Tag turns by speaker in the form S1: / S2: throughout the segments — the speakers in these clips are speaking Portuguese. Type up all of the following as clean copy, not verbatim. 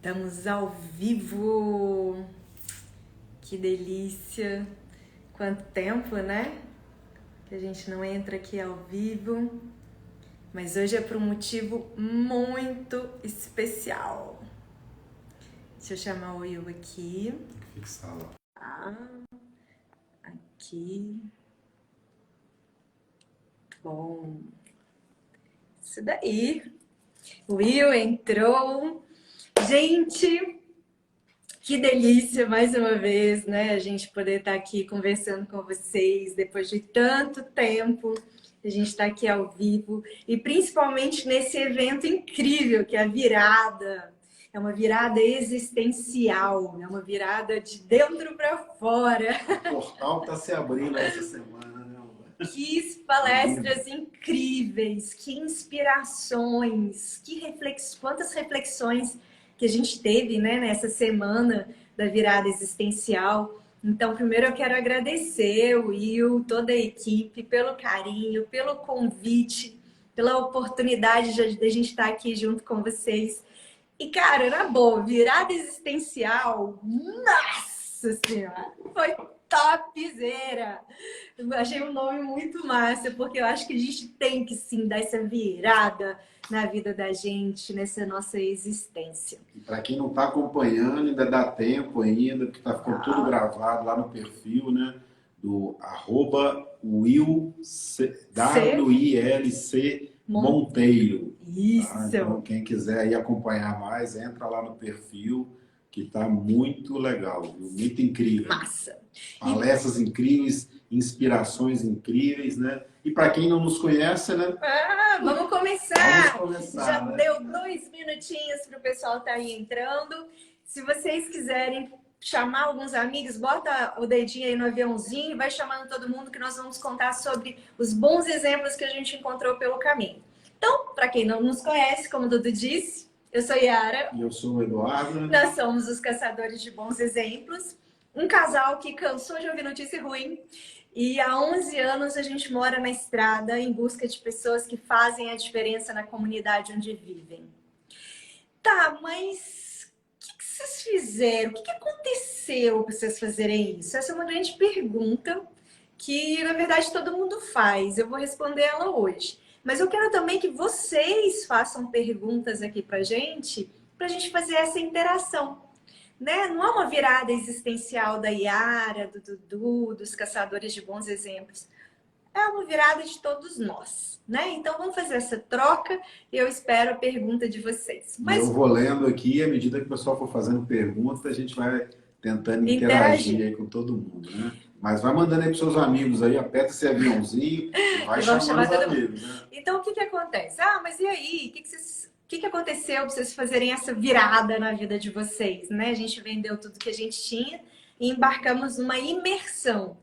S1: Estamos ao vivo. Que delícia. Quanto tempo, né? Que a gente não entra aqui ao vivo. Mas hoje é por um motivo muito especial. Deixa eu chamar o Will aqui.
S2: Fixar lá.
S1: Aqui. Bom. Isso daí. O Will entrou. Gente, que delícia mais uma vez, né? A gente poder estar aqui conversando com vocês depois de tanto tempo. A gente está aqui ao vivo e principalmente nesse evento incrível que é a virada. É uma virada existencial, é uma virada de dentro para fora.
S2: O portal está se abrindo essa semana, né?
S1: Que palestras incríveis, que inspirações, quantas reflexões que a gente teve, né, nessa semana da virada existencial. Então, primeiro eu quero agradecer o Will, toda a equipe, pelo carinho, pelo convite, pela oportunidade de a gente estar aqui junto com vocês. E, cara, na boa, virada existencial, nossa senhora, foi topzera! Eu achei um nome muito massa, porque eu acho que a gente tem que sim dar essa virada na vida da gente, nessa nossa existência.
S2: E para quem não está acompanhando, ainda dá tempo ainda, porque está ficando tudo gravado lá no perfil, né? Do @WILC Monteiro.
S1: Isso!
S2: Tá? Então, quem quiser aí acompanhar mais, entra lá no perfil, que está muito legal, viu? Muito incrível.
S1: Massa!
S2: Palestras incríveis, inspirações incríveis, né? E para quem não nos conhece, né?
S1: Vamos começar!
S2: Vamos começar,
S1: Já
S2: né?
S1: deu 2 minutinhos para o pessoal estar aí entrando. Se vocês quiserem chamar alguns amigos, bota o dedinho aí no aviãozinho e vai chamando todo mundo que nós vamos contar sobre os bons exemplos que a gente encontrou pelo caminho. Então, para quem não nos conhece, como o Dudu disse, eu sou Yara.
S2: E eu sou o Eduardo.
S1: Nós somos os caçadores de bons exemplos. Um casal que cansou de ouvir notícia ruim. E há 11 anos a gente mora na estrada em busca de pessoas que fazem a diferença na comunidade onde vivem. Tá, mas o que vocês fizeram? O que aconteceu para vocês fazerem isso? Essa é uma grande pergunta que, na verdade, todo mundo faz. Eu vou responder ela hoje. Mas eu quero também que vocês façam perguntas aqui para a gente fazer essa interação. Né? Não é uma virada existencial da Yara, do Dudu, dos caçadores de bons exemplos. É uma virada de todos nós, né? Então vamos fazer essa troca e eu espero a pergunta de vocês.
S2: Mas eu vou lendo aqui, à medida que o pessoal for fazendo perguntas, a gente vai tentando interagir aí com todo mundo, né? Mas vai mandando aí para seus amigos aí, aperta esse aviãozinho e vai chamando os amigos, né?
S1: Então o que acontece? Mas e aí? O que aconteceu para vocês fazerem essa virada na vida de vocês, né? A gente vendeu tudo que a gente tinha e embarcamos numa imersão,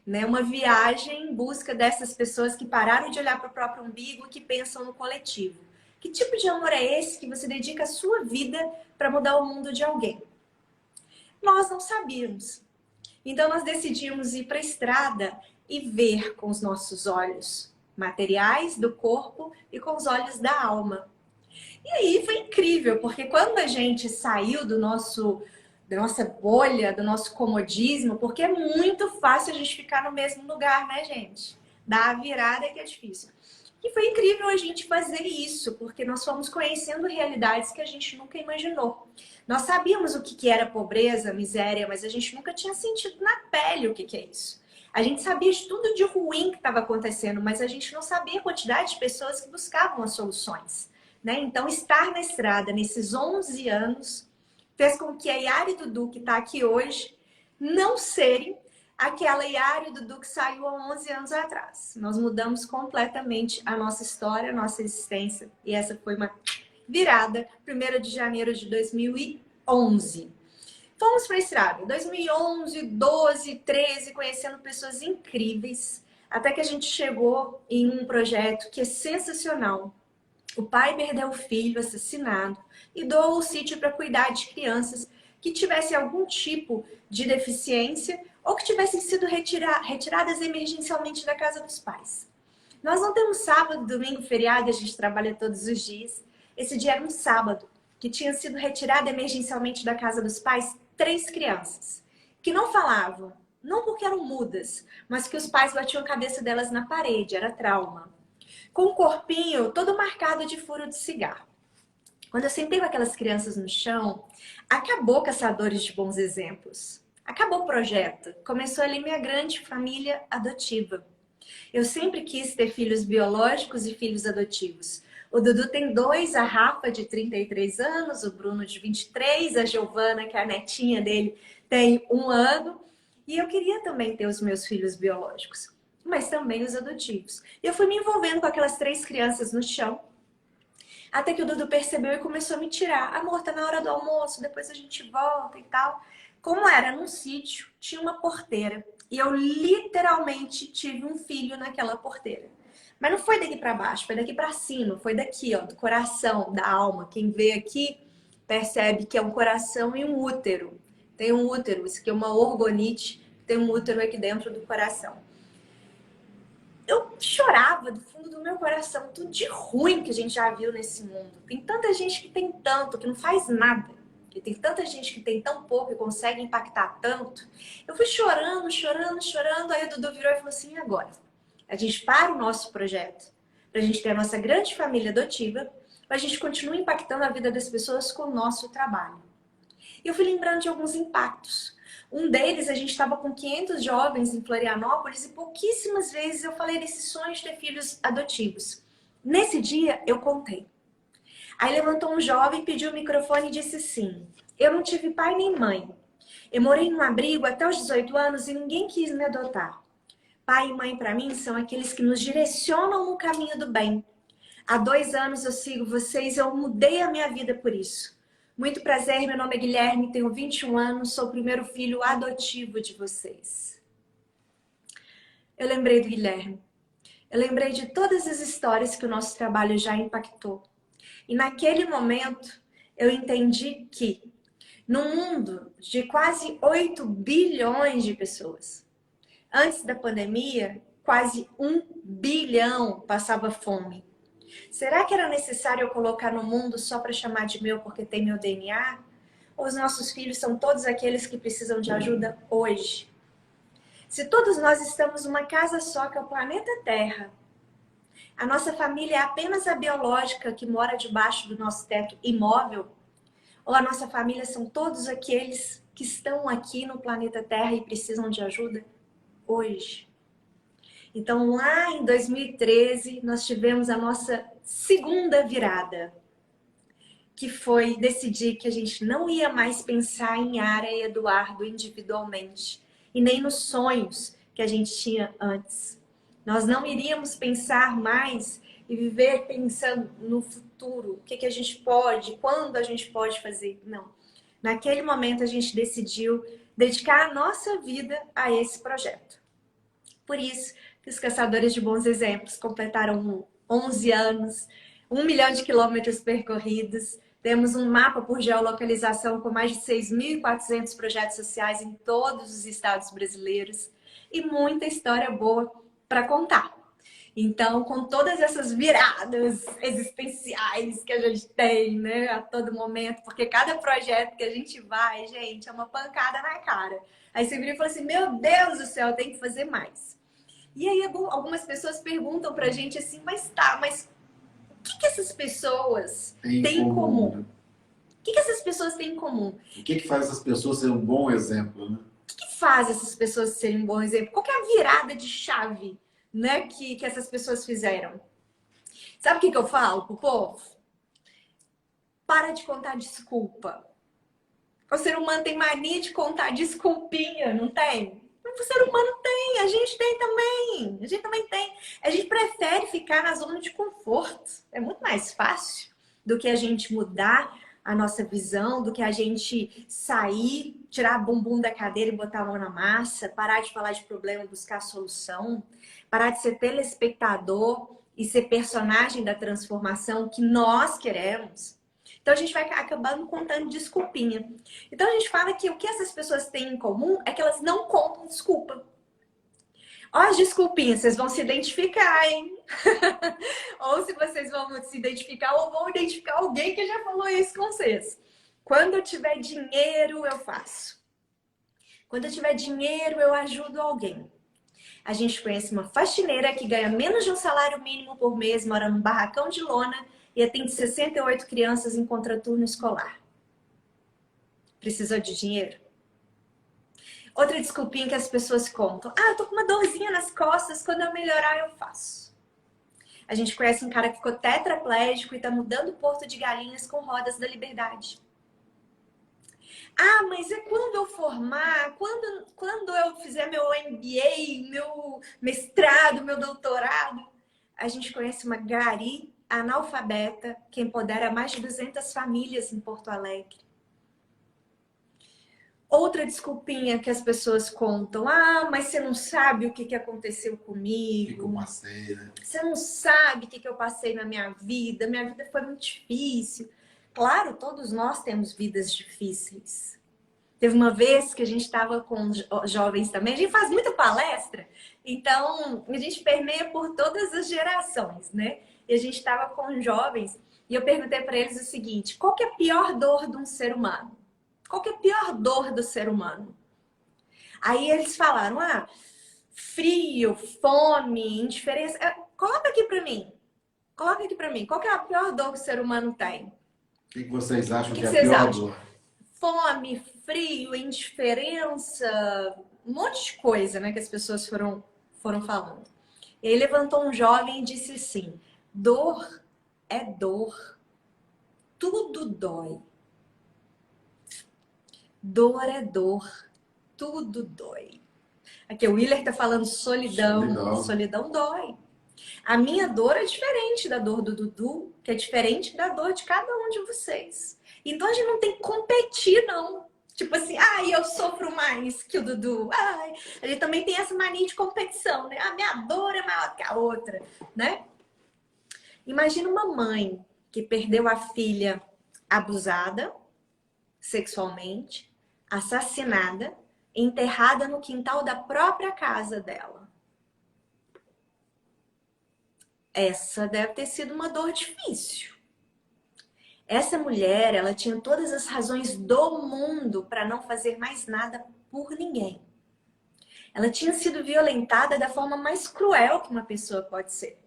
S1: né? Uma viagem em busca dessas pessoas que pararam de olhar para o próprio umbigo e que pensam no coletivo. Que tipo de amor é esse que você dedica a sua vida para mudar o mundo de alguém? Nós não sabíamos. Então nós decidimos ir para a estrada e ver com os nossos olhos materiais do corpo e com os olhos da alma. E aí foi incrível, porque quando a gente saiu da nossa bolha, do nosso comodismo, porque é muito fácil a gente ficar no mesmo lugar, né, gente? Dar a virada que é difícil. E foi incrível a gente fazer isso, porque nós fomos conhecendo realidades que a gente nunca imaginou. Nós sabíamos o que era pobreza, miséria, mas a gente nunca tinha sentido na pele o que é isso. A gente sabia de tudo de ruim que estava acontecendo, mas a gente não sabia a quantidade de pessoas que buscavam as soluções. Né? Então, estar na estrada nesses 11 anos fez com que a Yara e Dudu, que está aqui hoje, não serem aquela Yara e Dudu que saiu há 11 anos atrás. Nós mudamos completamente a nossa história, a nossa existência. E essa foi uma virada, 1º de janeiro de 2011. Fomos para a estrada, 2011, 12, 13, conhecendo pessoas incríveis, até que a gente chegou em um projeto que é sensacional. O pai perdeu o filho assassinado e doou o sítio para cuidar de crianças que tivessem algum tipo de deficiência ou que tivessem sido retiradas emergencialmente da casa dos pais. Nós não temos sábado, domingo, feriado, a gente trabalha todos os dias. Esse dia era um sábado. que tinha sido retirada emergencialmente da casa dos pais 3 crianças, que não falavam, não porque eram mudas, mas que os pais batiam a cabeça delas na parede, era trauma. Com o corpinho todo marcado de furo de cigarro. Quando eu sentei com aquelas crianças no chão, acabou Caçadores de Bons Exemplos. Acabou o projeto. Começou ali minha grande família adotiva. Eu sempre quis ter filhos biológicos e filhos adotivos. O Dudu tem 2, a Rafa de 33 anos, o Bruno de 23, a Giovana, que é a netinha dele, tem 1 ano. E eu queria também ter os meus filhos biológicos, mas também os adotivos. E eu fui me envolvendo com aquelas 3 crianças no chão, até que o Dudu percebeu e começou a me tirar. Amor, tá na hora do almoço, depois a gente volta e tal. Como era num sítio, tinha uma porteira. E eu literalmente tive um filho naquela porteira. Mas não foi daqui para baixo, foi daqui para cima. Foi daqui, ó, do coração, da alma. Quem vê aqui percebe que é um coração e um útero. Tem um útero, isso aqui é uma orgonite. Tem um útero aqui dentro do coração. Eu chorava do fundo do meu coração, tudo de ruim que a gente já viu nesse mundo. Tem tanta gente que tem tanto, que não faz nada. E tem tanta gente que tem tão pouco e consegue impactar tanto. Eu fui chorando, chorando, chorando. Aí o Dudu virou e falou assim, e agora? A gente para o nosso projeto, pra gente ter a nossa grande família adotiva, pra gente continuar impactando a vida das pessoas com o nosso trabalho. E eu fui lembrando de alguns impactos. Um deles, a gente estava com 500 jovens em Florianópolis e pouquíssimas vezes eu falei desse sonho de ter filhos adotivos. Nesse dia, eu contei. Aí levantou um jovem, pediu o microfone e disse assim, eu não tive pai nem mãe. Eu morei num abrigo até os 18 anos e ninguém quis me adotar. Pai e mãe para mim são aqueles que nos direcionam no caminho do bem. Há 2 anos eu sigo vocês e eu mudei a minha vida por isso. Muito prazer, meu nome é Guilherme, tenho 21 anos, sou o primeiro filho adotivo de vocês. Eu lembrei do Guilherme. Eu lembrei de todas as histórias que o nosso trabalho já impactou. E naquele momento, eu entendi que, num mundo de quase 8 bilhões de pessoas, antes da pandemia, quase 1 bilhão passava fome. Será que era necessário eu colocar no mundo só para chamar de meu porque tem meu DNA? Ou os nossos filhos são todos aqueles que precisam de ajuda hoje? Se todos nós estamos numa casa só, que é o planeta Terra, a nossa família é apenas a biológica que mora debaixo do nosso teto imóvel? Ou a nossa família são todos aqueles que estão aqui no planeta Terra e precisam de ajuda hoje? Então, lá em 2013, nós tivemos a nossa segunda virada, que foi decidir que a gente não ia mais pensar em Yara e Eduardo individualmente, e nem nos sonhos que a gente tinha antes. Nós não iríamos pensar mais e viver pensando no futuro, o que a gente pode, quando a gente pode fazer. Não. Naquele momento, a gente decidiu dedicar a nossa vida a esse projeto. Por isso que os Caçadores de Bons Exemplos completaram 11 anos, 1 milhão de quilômetros percorridos. Temos um mapa por geolocalização com mais de 6.400 projetos sociais em todos os estados brasileiros e muita história boa para contar. Então, com todas essas viradas existenciais que a gente tem, né, a todo momento, porque cada projeto que a gente vai, gente, é uma pancada na cara. Aí você vira e fala assim, meu Deus do céu, tem que fazer mais. E aí algumas pessoas perguntam pra gente assim, mas o que essas pessoas têm em comum? O que essas pessoas têm em comum?
S2: O que faz essas pessoas serem um bom exemplo, né?
S1: O que faz essas pessoas serem um bom exemplo? Qual que é a virada de chave, né, que essas pessoas fizeram? Sabe o que eu falo pro povo? Para de contar desculpa. O ser humano tem mania de contar desculpinha, não tem? O ser humano tem, a gente tem também. A gente também tem. A gente prefere ficar na zona de conforto. É muito mais fácil do que a gente mudar a nossa visão, do que a gente sair, tirar a bumbum da cadeira e botar a mão na massa, parar de falar de problema e buscar solução, parar de ser telespectador e ser personagem da transformação que nós queremos. Então a gente vai acabando contando desculpinha. Então a gente fala que o que essas pessoas têm em comum é que elas não contam desculpa. Ó, as desculpinhas, vocês vão se identificar, hein? Ou se vocês vão se identificar, ou vão identificar alguém que já falou isso com vocês. Quando eu tiver dinheiro, eu faço. Quando eu tiver dinheiro, eu ajudo alguém. A gente conhece uma faxineira que ganha menos de um salário mínimo por mês, mora num barracão de lona e atende 68 crianças em contraturno escolar. Precisou de dinheiro? Outra desculpinha que as pessoas contam. Ah, eu tô com uma dorzinha nas costas, quando eu melhorar eu faço. A gente conhece um cara que ficou tetraplégico e tá mudando o Porto de Galinhas com rodas da Liberdade. Ah, mas é quando eu formar, quando eu fizer meu MBA, meu mestrado, meu doutorado. A gente conhece uma gari analfabeta que empodera mais de 200 famílias em Porto Alegre. Outra desculpinha que as pessoas contam. Ah, mas você não sabe o que aconteceu comigo.
S2: O que eu passei, né?
S1: Você não sabe o que eu passei na minha vida. Minha vida foi muito difícil. Claro, todos nós temos vidas difíceis. Teve uma vez que a gente estava com jovens também. A gente faz muita palestra. Então, a gente permeia por todas as gerações, né? E a gente estava com jovens e eu perguntei para eles o seguinte. Qual que é a pior dor de um ser humano? Qual que é a pior dor do ser humano? Aí eles falaram, ah, frio, fome, indiferença. Coloca aqui pra mim. Coloca aqui pra mim. Qual que é a pior dor que o ser humano tem?
S2: O que vocês acham que é a
S1: vocês
S2: pior
S1: acham?
S2: dor?
S1: Fome, frio, indiferença, um monte de coisa, né, que as pessoas foram falando. E aí levantou um jovem e disse assim, dor é dor. Tudo dói. Dor é dor. Tudo dói. Aqui o Willer tá falando solidão. Solidão dói. A minha dor é diferente da dor do Dudu, que é diferente da dor de cada um de vocês. Então a gente não tem que competir, não. Tipo assim, ai, eu sofro mais que o Dudu. Ai, a gente também tem essa mania de competição, né? A minha dor é maior que a outra, né? Imagina uma mãe que perdeu a filha abusada sexualmente, assassinada, enterrada no quintal da própria casa dela. Essa deve ter sido uma dor difícil. Essa mulher, ela tinha todas as razões do mundo para não fazer mais nada por ninguém. Ela tinha sido violentada da forma mais cruel que uma pessoa pode ser.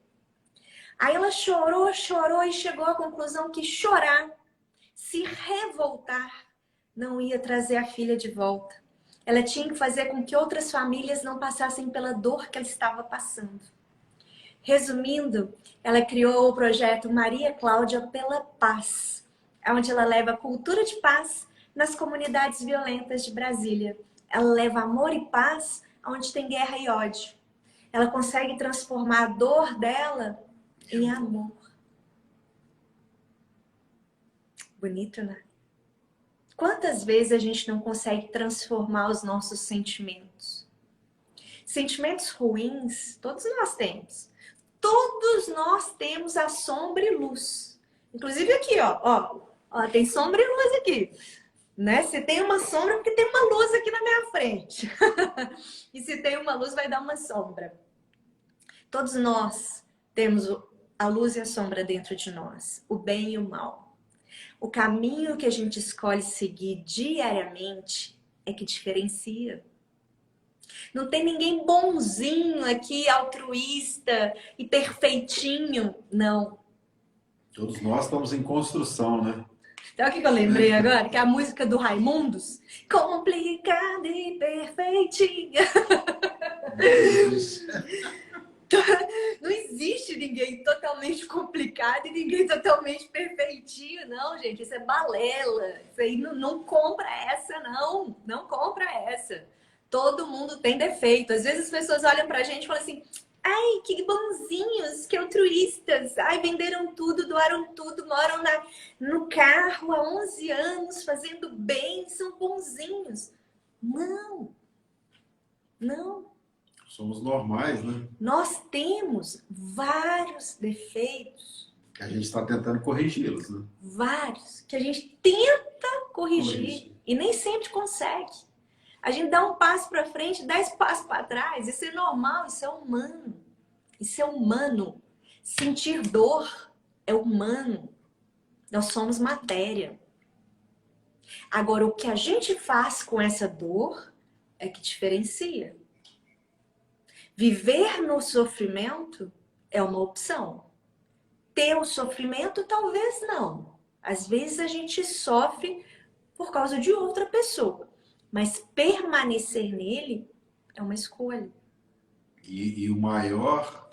S1: Aí ela chorou, chorou e chegou à conclusão que chorar, se revoltar, não ia trazer a filha de volta. Ela tinha que fazer com que outras famílias não passassem pela dor que ela estava passando. Resumindo, ela criou o projeto Maria Cláudia pela Paz, onde ela leva a cultura de paz nas comunidades violentas de Brasília. Ela leva amor e paz onde tem guerra e ódio. Ela consegue transformar a dor dela em amor. Bonito, né? Quantas vezes a gente não consegue transformar os nossos sentimentos? Sentimentos ruins, todos nós temos. Todos nós temos a sombra e luz. Inclusive aqui, ó, tem sombra e luz aqui. Né? Se tem uma sombra, porque tem uma luz aqui na minha frente. E se tem uma luz, vai dar uma sombra. Todos nós temos a luz e a sombra dentro de nós. O bem e o mal. O caminho que a gente escolhe seguir diariamente é que diferencia. Não tem ninguém bonzinho aqui, altruísta e perfeitinho, não.
S2: Todos nós estamos em construção, né?
S1: Sabe o que eu lembrei agora? Que é a música do Raimundos. Complicada e perfeitinha. Não existe ninguém totalmente complicado e ninguém totalmente perfeitinho, não, gente. Isso é balela. Isso aí não compra essa, não. Não compra essa. Todo mundo tem defeito. Às vezes as pessoas olham pra gente e falam assim, ai, que bonzinhos, que altruístas. Ai, venderam tudo, doaram tudo, moram no carro há 11 anos, fazendo bem, são bonzinhos. Não. Não.
S2: Somos normais, né?
S1: Nós temos vários defeitos.
S2: Que a gente está tentando corrigi-los, né?
S1: Vários. Que a gente tenta corrigir. E nem sempre consegue. A gente dá um passo para frente, 10 passos para trás. Isso é normal, isso é humano. Isso é humano. Sentir dor é humano. Nós somos matéria. Agora, o que a gente faz com essa dor é que diferencia. Viver no sofrimento é uma opção. Ter o sofrimento, talvez não. Às vezes a gente sofre por causa de outra pessoa. Mas permanecer nele é uma escolha.
S2: E o maior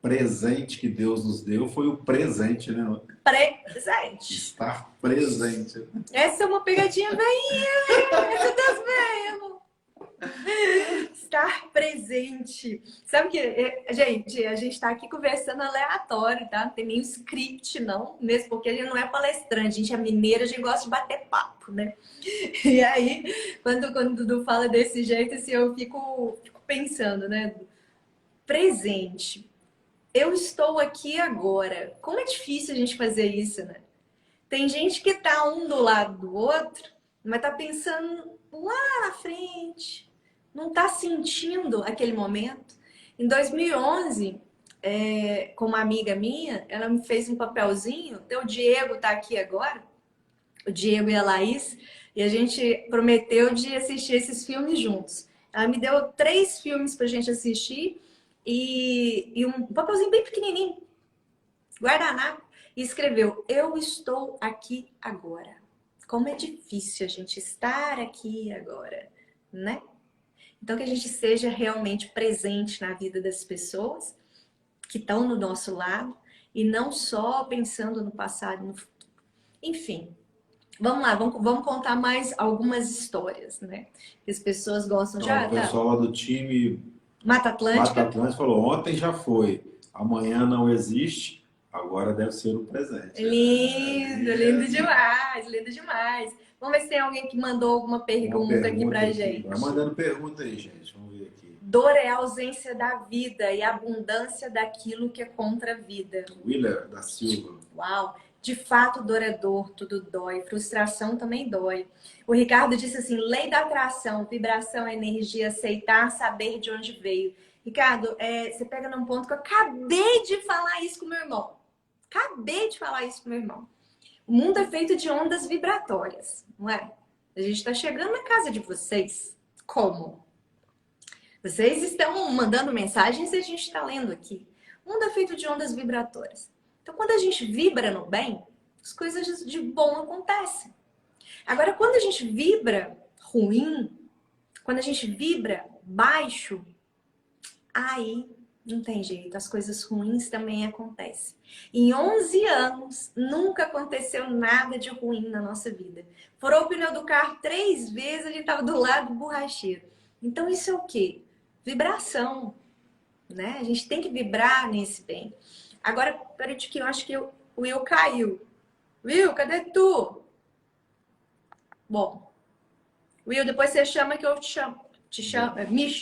S2: presente que Deus nos deu foi o presente, né?
S1: Presente.
S2: Estar presente.
S1: Essa é uma pegadinha veinha. Essa das mesmo. Estar presente. Sabe que, gente, a gente tá aqui conversando aleatório, tá? Não tem nenhum script, não. Mesmo porque a gente não é palestrante. A gente é mineira, a gente gosta de bater papo, né? E aí, quando o Dudu fala desse jeito, assim, eu fico pensando, né? Presente. Eu estou aqui agora. Como é difícil a gente fazer isso, né? Tem gente que tá um do lado do outro, mas tá pensando lá na frente. Não tá sentindo aquele momento. Em 2011, com uma amiga minha, ela me fez um papelzinho. O Diego tá aqui agora. O Diego e a Laís. E a gente prometeu de assistir esses filmes juntos. Ela me deu 3 filmes pra gente assistir. E um papelzinho bem pequenininho, guardanapo, e escreveu: eu estou aqui agora. Como é difícil a gente estar aqui agora, né? Então que a gente seja realmente presente na vida das pessoas que estão do nosso lado e não só pensando no passado e no futuro. Enfim, vamos lá, vamos contar mais algumas histórias, né? Que as pessoas gostam de...
S2: O pessoal lá do time
S1: Mata Atlântica
S2: falou, ontem já foi, amanhã não existe, agora deve ser o presente.
S1: Lindo, lindo demais, lindo demais. Vamos ver se tem alguém que mandou alguma pergunta aqui pra gente.
S2: Vai mandando pergunta aí, gente. Vamos ver aqui.
S1: Dor é a ausência da vida e a abundância daquilo que é contra a vida.
S2: Willer da Silva.
S1: Uau! De fato, dor é dor, tudo dói. Frustração também dói. O Ricardo disse assim, lei da atração, vibração, energia, aceitar, saber de onde veio. Ricardo, você pega num ponto que eu acabei de falar isso com meu irmão. Acabei de falar isso com meu irmão. O mundo é feito de ondas vibratórias, não é? A gente está chegando na casa de vocês. Como? Vocês estão mandando mensagens e a gente está lendo aqui. O mundo é feito de ondas vibratórias. Então, quando a gente vibra no bem, as coisas de bom acontecem. Agora, quando a gente vibra ruim, quando a gente vibra baixo, aí não tem jeito, as coisas ruins também acontecem. Em 11 anos, nunca aconteceu nada de ruim na nossa vida. Furou o pneu do carro 3 vezes, a gente estava do lado do borracheiro. Então, isso é o quê? Vibração, né? A gente tem que vibrar nesse bem. Agora, peraí, que eu acho que o Will caiu. Will, cadê tu? Bom, Will, depois você chama que eu te chamo.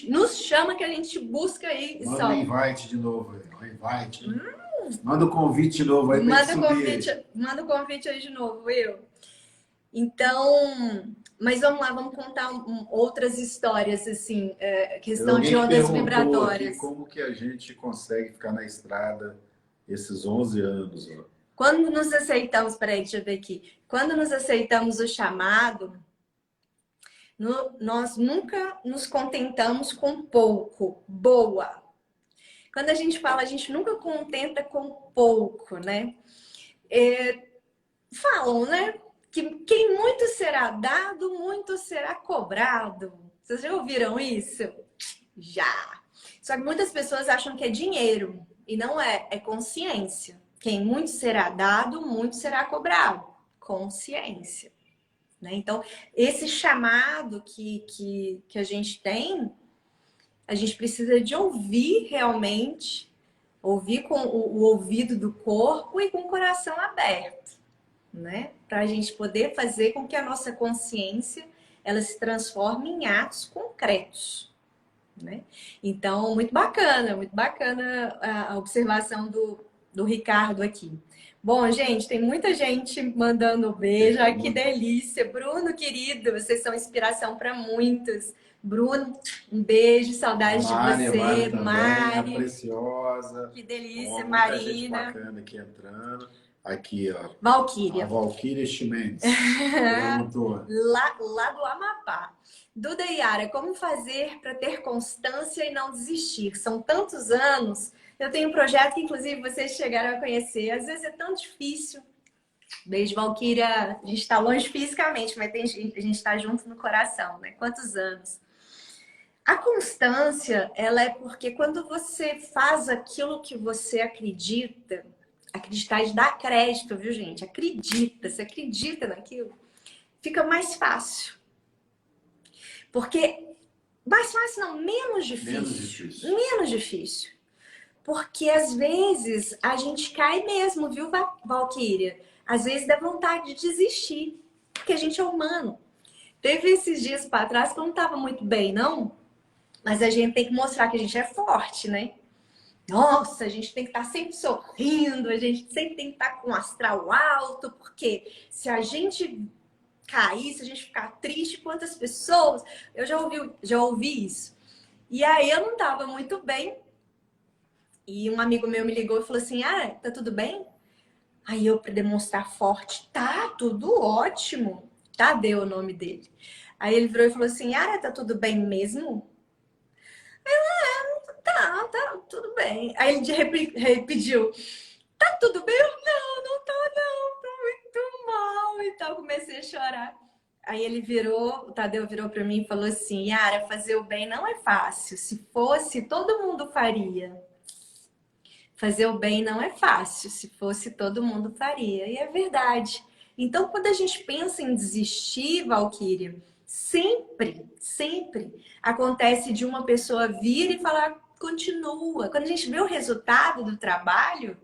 S1: Nos chama que a gente busca aí e
S2: manda um invite de novo aí. Manda um convite de novo aí.
S1: Manda o convite aí de novo, Will. Então, mas vamos lá, vamos contar outras histórias, assim, questão de ondas vibratórias.
S2: Como que a gente consegue ficar na estrada esses 11 anos? Ó?
S1: Quando nos aceitamos, peraí, deixa eu ver aqui. Quando nos aceitamos o chamado, nós nunca nos contentamos com pouco. Boa! Quando a gente fala, a gente nunca contenta com pouco, né? Falam, né? Que quem muito será dado, muito será cobrado. Vocês já ouviram isso? Já! Só que muitas pessoas acham que é dinheiro. E não é, é consciência. Quem muito será dado, muito será cobrado. Consciência. Né? Então, esse chamado que a gente tem, a gente precisa de ouvir realmente, ouvir com o ouvido do corpo e com o coração aberto, né? Para a gente poder fazer com que a nossa consciência ela se transforme em atos concretos. Né? Então, muito bacana a observação do Ricardo aqui. Bom, gente, tem muita gente mandando beijo. Ai, que delícia. Bruno, querido, vocês são inspiração para muitos. Bruno, um beijo, saudade de você.
S2: Mari, a Preciosa.
S1: Que delícia,
S2: Muita gente
S1: Marina.
S2: bacana aqui entrando. Aqui, ó.
S1: Valquíria.
S2: A Valquíria Chimenez.
S1: lá do Amapá. Duda e Yara, como fazer para ter constância e não desistir? São tantos anos. Eu tenho um projeto que, inclusive, vocês chegaram a conhecer. Às vezes é tão difícil. Beijo, Valquíria. A gente está longe fisicamente, mas a gente está junto no coração, né? Quantos anos? A constância, ela é porque quando você faz aquilo que você acredita, acreditar de dar crédito, viu, gente? Acredita, você acredita naquilo, fica mais fácil. Porque, mais fácil não, menos difícil. Menos difícil. Porque às vezes a gente cai mesmo, viu, Valquíria? Às vezes dá vontade de desistir, porque a gente é humano. Teve esses dias para trás que eu não estava muito bem, não? Mas a gente tem que mostrar que a gente é forte, né? Nossa, a gente tem que estar sempre sorrindo, a gente sempre tem que estar com o astral alto, porque se a gente cair, se a gente ficar triste, quantas pessoas... Eu já ouvi isso. E aí eu não estava muito bem. E um amigo meu me ligou e falou assim, tá tudo bem? Aí eu, para demonstrar forte, tá tudo ótimo. Tadeu o nome dele. Aí ele virou e falou assim, tá tudo bem mesmo? Tá, tudo bem. Aí ele repediu, tá tudo bem? Eu, não tô não, tô muito mal e tal. Comecei a chorar. Aí o Tadeu virou pra mim e falou assim, Yara, fazer o bem não é fácil. Se fosse, todo mundo faria. Fazer o bem não é fácil. Se fosse, todo mundo faria. E é verdade. Então, quando a gente pensa em desistir, Valquíria, sempre acontece de uma pessoa vir e falar, continua. Quando a gente vê o resultado do trabalho,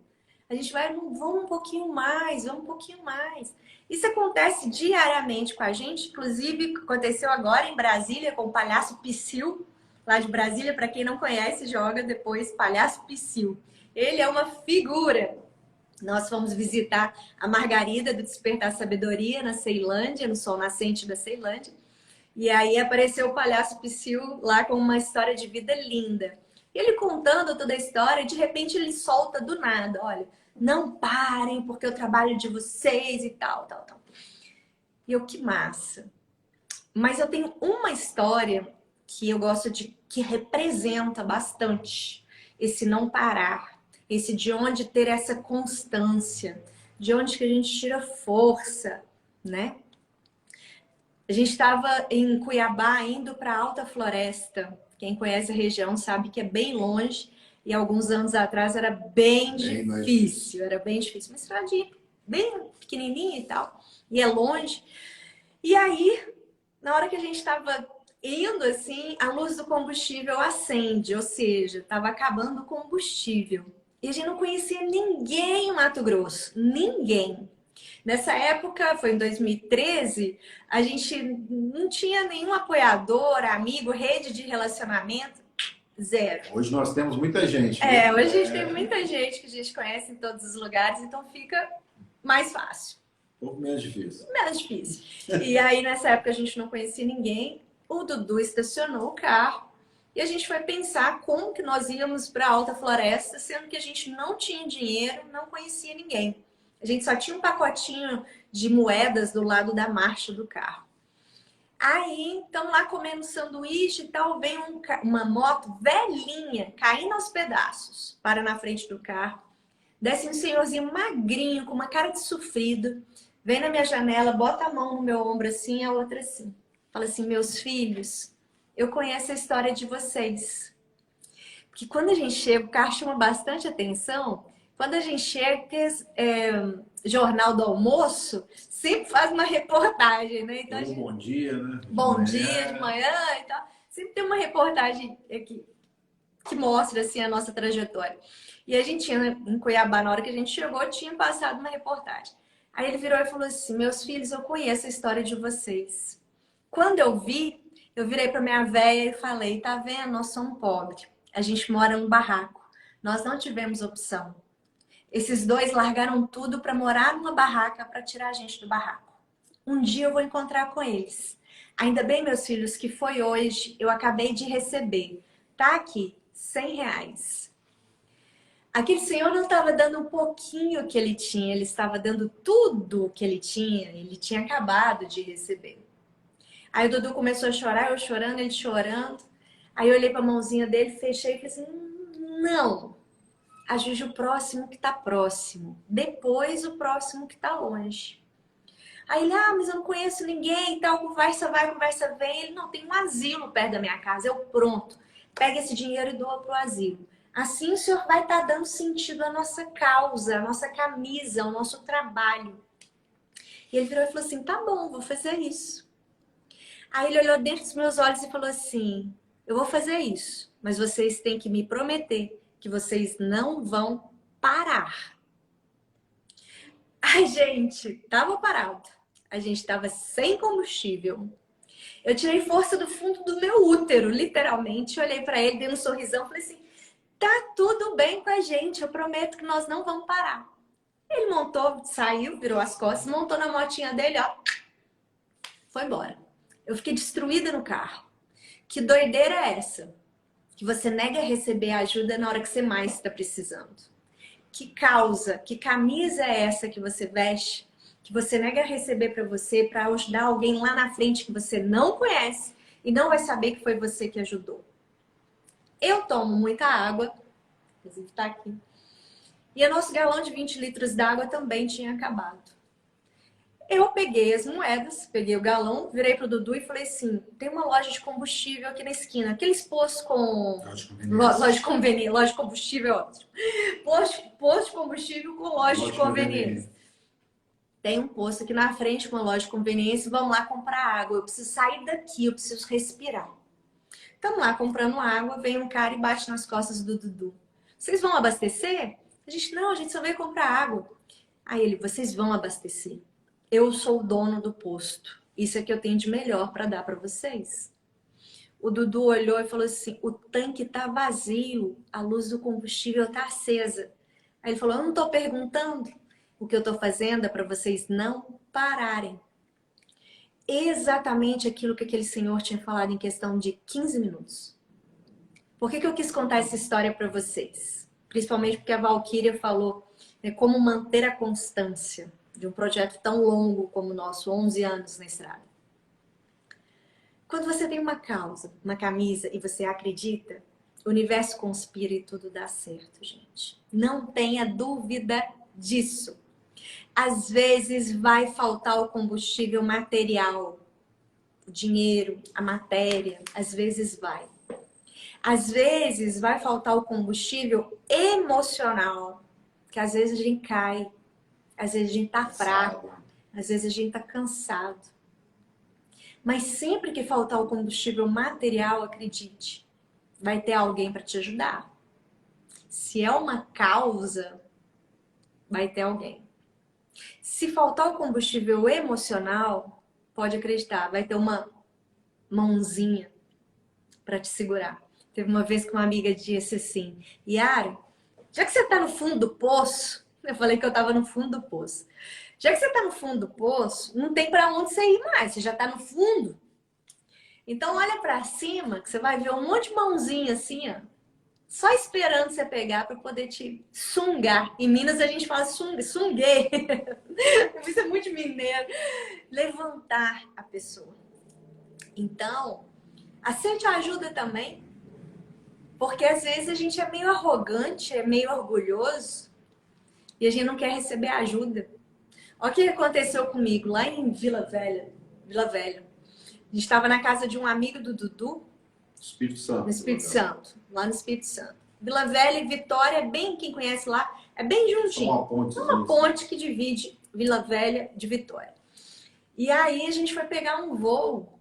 S1: a gente vai, vamos um pouquinho mais, vamos um pouquinho mais. Isso acontece diariamente com a gente, inclusive aconteceu agora em Brasília com o Palhaço Psyu, lá de Brasília, para quem não conhece, joga depois Palhaço Psyu. Ele é uma figura. Nós fomos visitar a Margarida do Despertar Sabedoria na Ceilândia, no Sol Nascente da Ceilândia. E aí apareceu o Palhaço Psyu lá com uma história de vida linda. E ele contando toda a história, de repente ele solta do nada, olha, não parem porque o trabalho de vocês e tal. E eu, que massa. Mas eu tenho uma história que eu gosto que representa bastante esse não parar. Esse de onde ter essa constância, de onde que a gente tira força, né? A gente estava em Cuiabá indo para Alta Floresta. Quem conhece a região sabe que é bem longe e alguns anos atrás era bem difícil. Era bem difícil, uma estradinha bem pequenininha e tal, e é longe. E aí, na hora que a gente estava indo assim, a luz do combustível acende, ou seja, estava acabando o combustível. E a gente não conhecia ninguém em Mato Grosso, ninguém. Nessa época, foi em 2013, a gente não tinha nenhum apoiador, amigo, rede de relacionamento, zero.
S2: Hoje nós temos muita gente. Né?
S1: Hoje a gente tem muita gente que a gente conhece em todos os lugares, então fica mais fácil.
S2: Um pouco menos difícil.
S1: Menos difícil. E aí, nessa época, a gente não conhecia ninguém. O Dudu estacionou o carro. E a gente foi pensar como que nós íamos para Alta Floresta, sendo que a gente não tinha dinheiro, não conhecia ninguém. A gente só tinha um pacotinho de moedas do lado da marcha do carro. Aí, então, lá comendo sanduíche e tal, vem uma moto velhinha, caindo aos pedaços, para na frente do carro. Desce um senhorzinho magrinho, com uma cara de sofrido, vem na minha janela, bota a mão no meu ombro assim, a outra assim. Fala assim, meus filhos, eu conheço a história de vocês. Porque quando a gente chega, o carro chama bastante atenção. Quando a gente chega, jornal do almoço, sempre faz uma reportagem, né? Então,
S2: bom dia, né?
S1: Bom dia, de manhã e tal. Sempre tem uma reportagem aqui que mostra assim, a nossa trajetória. E a gente tinha, em Cuiabá, na hora que a gente chegou, tinha passado uma reportagem. Aí ele virou e falou assim, meus filhos, eu conheço a história de vocês. Quando eu virei para minha véia e falei, tá vendo? Nós somos pobres. A gente mora num barraco. Nós não tivemos opção. Esses dois largaram tudo para morar numa barraca para tirar a gente do barraco. Um dia eu vou encontrar com eles. Ainda bem, meus filhos, que foi hoje, eu acabei de receber. Tá aqui, R$ 100. Aquele senhor não estava dando um pouquinho que ele tinha, ele estava dando tudo o que ele tinha acabado de receber. Aí o Dudu começou a chorar, eu chorando, ele chorando. Aí eu olhei para a mãozinha dele, fechei e falei assim, não, ajude o próximo que está próximo, depois o próximo que está longe. Aí ele, mas eu não conheço ninguém, tal, conversa vai, conversa vem. Ele, não, tem um asilo perto da minha casa. Eu, pronto, pega esse dinheiro e doa pro asilo. Assim o senhor vai estar dando sentido à nossa causa, à nossa camisa, ao nosso trabalho. E ele virou e falou assim, tá bom, vou fazer isso. Aí ele olhou dentro dos meus olhos e falou assim, eu vou fazer isso, mas vocês têm que me prometer que vocês não vão parar. Ai, gente, tava parado. A gente tava sem combustível. Eu tirei força do fundo do meu útero, literalmente. Olhei pra ele, dei um sorrisão, falei assim, tá tudo bem com a gente, eu prometo que nós não vamos parar. Ele montou, saiu, virou as costas, montou na motinha dele, ó, foi embora. Eu fiquei destruída no carro. Que doideira é essa? Que você nega receber ajuda na hora que você mais está precisando. Que causa, que camisa é essa que você veste, que você nega receber para você, para ajudar alguém lá na frente que você não conhece e não vai saber que foi você que ajudou? Eu tomo muita água, inclusive tá aqui, e o nosso galão de 20 litros d'água também tinha acabado. Eu peguei as moedas, peguei o galão, virei pro Dudu e falei assim, tem uma loja de combustível aqui na esquina, aqueles postos com... Loja de conveniência, loja de combustível, ótimo. Posto de combustível com loja de conveniência. Tem um posto aqui na frente com uma loja de conveniência, vamos lá comprar água. Eu preciso sair daqui, eu preciso respirar. Estamos lá comprando água, vem um cara e bate nas costas do Dudu. Vocês vão abastecer? A gente só veio comprar água. Aí ele, vocês vão abastecer. Eu sou o dono do posto. Isso é que eu tenho de melhor para dar para vocês. O Dudu olhou e falou assim, o tanque tá vazio, a luz do combustível tá acesa. Aí ele falou, eu não tô perguntando. O que eu tô fazendo é para vocês não pararem. Exatamente aquilo que aquele senhor tinha falado em questão de 15 minutos. Por que eu quis contar essa história para vocês? Principalmente porque a Valquíria falou como manter a constância de um projeto tão longo como o nosso, 11 anos na estrada. Quando você tem uma causa, uma camisa e você acredita, o universo conspira e tudo dá certo, gente. Não tenha dúvida disso. Às vezes vai faltar o combustível material, o dinheiro, a matéria, às vezes vai. Às vezes vai faltar o combustível emocional, que às vezes a gente cai, às vezes a gente tá fraco, às vezes a gente tá cansado. Mas sempre que faltar o combustível material, acredite, vai ter alguém para te ajudar. Se é uma causa, vai ter alguém. Se faltar o combustível emocional, pode acreditar, vai ter uma mãozinha para te segurar. Teve uma vez que uma amiga disse assim, Yara, já que você tá no fundo do poço, eu falei que eu tava no fundo do poço. Já que você tá no fundo do poço, não tem para onde você ir mais, você já tá no fundo. Então olha para cima, que você vai ver um monte de mãozinha assim, ó, só esperando você pegar para poder te sungar. Em Minas a gente fala sunguei. Isso é muito mineiro. Levantar a pessoa. Então, aceite a ajuda também. Porque às vezes a gente é meio arrogante, é meio orgulhoso e a gente não quer receber ajuda. Olha o que aconteceu comigo lá em Vila Velha. A gente estava na casa de um amigo do Dudu.
S2: Espírito Santo.
S1: No Espírito Santo, lá no Espírito Santo. Vila Velha e Vitória, bem, quem conhece lá, é bem juntinho.
S2: É uma
S1: ponte que divide Vila Velha de Vitória. E aí a gente foi pegar um voo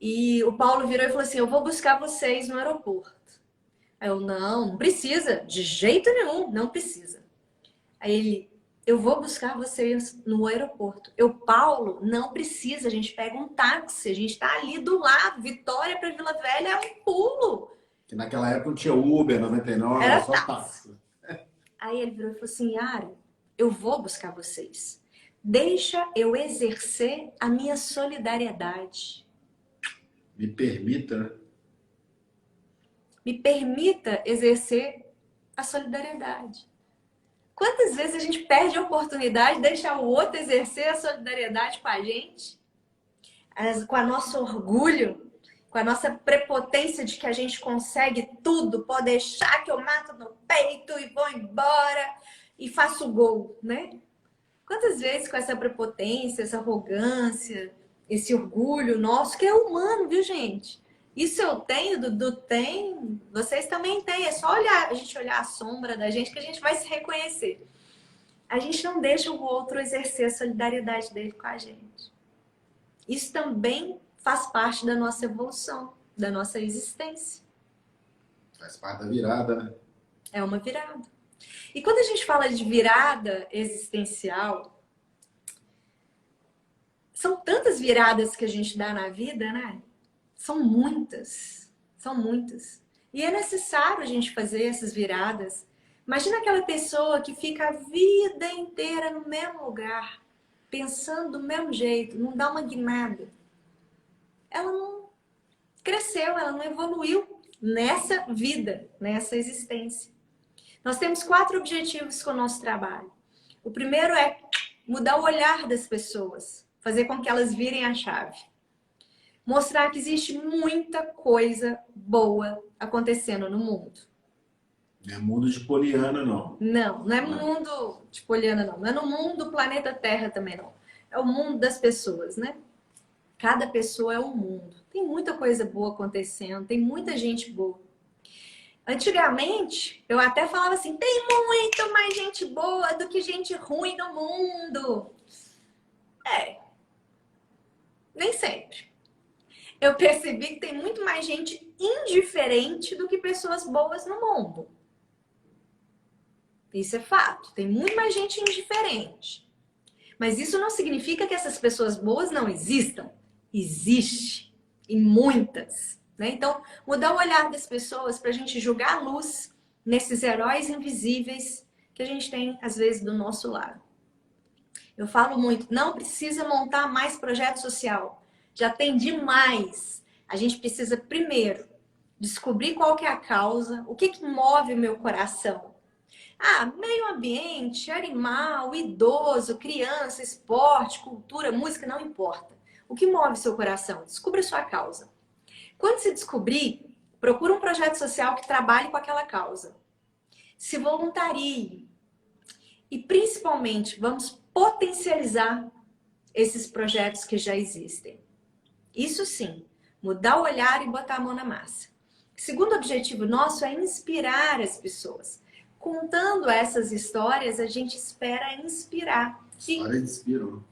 S1: e o Paulo virou e falou assim, eu vou buscar vocês no aeroporto. Aí eu, não precisa, de jeito nenhum, não precisa. Aí ele, eu vou buscar vocês no aeroporto. Paulo, não precisa, a gente pega um táxi, a gente tá ali do lado, Vitória para Vila Velha é um pulo.
S2: Que naquela época não tinha Uber, 99, era só táxi.
S1: Aí ele virou e falou assim, Yara, eu vou buscar vocês. Deixa eu exercer a minha solidariedade.
S2: Me permita, né?
S1: Me permita exercer a solidariedade. Quantas vezes a gente perde a oportunidade de deixar o outro exercer a solidariedade com a gente? Com o nosso orgulho, com a nossa prepotência de que a gente consegue tudo, pode deixar que eu mato no peito e vou embora e faço gol, né? Quantas vezes com essa prepotência, essa arrogância, esse orgulho nosso, que é humano, viu, gente? Isso eu tenho, Dudu tem, vocês também têm. É só olhar, a gente olhar a sombra da gente que a gente vai se reconhecer. A gente não deixa o outro exercer a solidariedade dele com a gente. Isso também faz parte da nossa evolução, da nossa existência.
S2: Faz parte da virada, né?
S1: É uma virada. E quando a gente fala de virada existencial, são tantas viradas que a gente dá na vida, né? São muitas, são muitas. E é necessário a gente fazer essas viradas. Imagina aquela pessoa que fica a vida inteira no mesmo lugar, pensando do mesmo jeito, não dá uma guinada. Ela não cresceu, ela não evoluiu nessa vida, nessa existência. Nós temos 4 objetivos com o nosso trabalho. O primeiro é mudar o olhar das pessoas, fazer com que elas virem a chave. Mostrar que existe muita coisa boa acontecendo no mundo.
S2: Não é mundo de Poliana, não.
S1: Não é mundo de Poliana, não. Não é no mundo do planeta Terra também, não. É o mundo das pessoas, né? Cada pessoa é um mundo. Tem muita coisa boa acontecendo, tem muita gente boa. Antigamente, eu até falava assim, tem muito mais gente boa do que gente ruim no mundo. Nem sempre. Eu percebi que tem muito mais gente indiferente do que pessoas boas no mundo. Isso é fato. Tem muito mais gente indiferente. Mas isso não significa que essas pessoas boas não existam. Existe. E muitas. Né? Então, mudar o olhar das pessoas para a gente jogar a luz nesses heróis invisíveis que a gente tem, às vezes, do nosso lado. Eu falo muito, não precisa montar mais projeto social. Já tem demais. A gente precisa, primeiro, descobrir qual que é a causa, o que move o meu coração. Meio ambiente, animal, idoso, criança, esporte, cultura, música, não importa. O que move seu coração? Descubra a sua causa. Quando se descobrir, procure um projeto social que trabalhe com aquela causa. Se voluntarie. E, principalmente, vamos potencializar esses projetos que já existem. Isso sim, mudar o olhar e botar a mão na massa. Segundo objetivo nosso é inspirar as pessoas. Contando essas histórias, a gente espera inspirar.
S2: Histórias inspiram.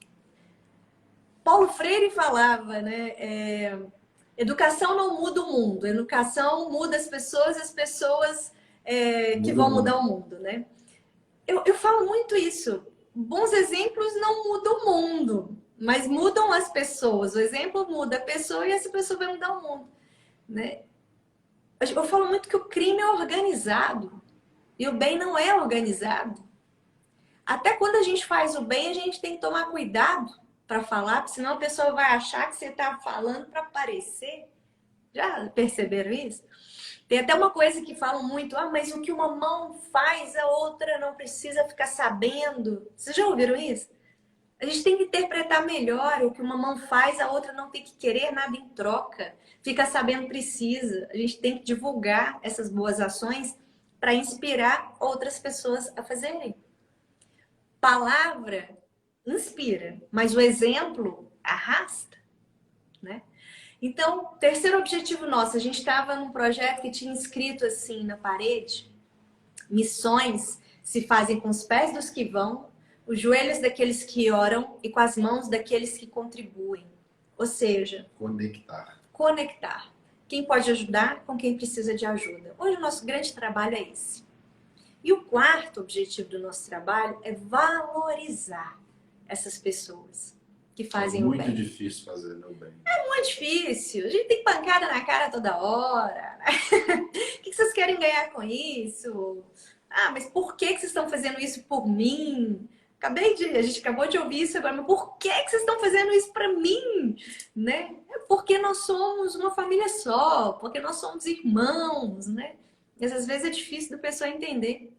S1: Paulo Freire falava, né? Educação não muda o mundo. Educação muda as pessoas que vão mudar o mundo, né? Eu falo muito isso. Bons exemplos não mudam o mundo, mas mudam as pessoas. O exemplo muda a pessoa e essa pessoa vai mudar o mundo, né? Eu falo muito que o crime é organizado e o bem não é organizado. Até quando a gente faz o bem, a gente tem que tomar cuidado para falar, porque senão a pessoa vai achar que você está falando para aparecer. Já perceberam isso? Tem até uma coisa que falam muito, mas o que uma mão faz, a outra não precisa ficar sabendo. Vocês já ouviram isso? A gente tem que interpretar melhor o que uma mão faz, a outra não tem que querer nada em troca. Fica sabendo precisa. A gente tem que divulgar essas boas ações para inspirar outras pessoas a fazerem. Palavra inspira, mas o exemplo arrasta, né? Então, terceiro objetivo nosso, a gente estava num projeto que tinha escrito assim na parede: missões se fazem com os pés dos que vão, os joelhos daqueles que oram e com as mãos daqueles que contribuem. Ou seja, conectar. Quem pode ajudar com quem precisa de ajuda. Hoje o nosso grande trabalho é esse. E o quarto objetivo do nosso trabalho é valorizar essas pessoas que fazem o bem.
S2: É muito difícil fazer o bem.
S1: É muito difícil. A gente tem pancada na cara toda hora. O que vocês querem ganhar com isso? Ah, mas por que vocês estão fazendo isso por mim? A gente acabou de ouvir isso agora, mas por que vocês estão fazendo isso para mim? Né? É porque nós somos uma família só, porque nós somos irmãos, né? E às vezes é difícil da pessoa entender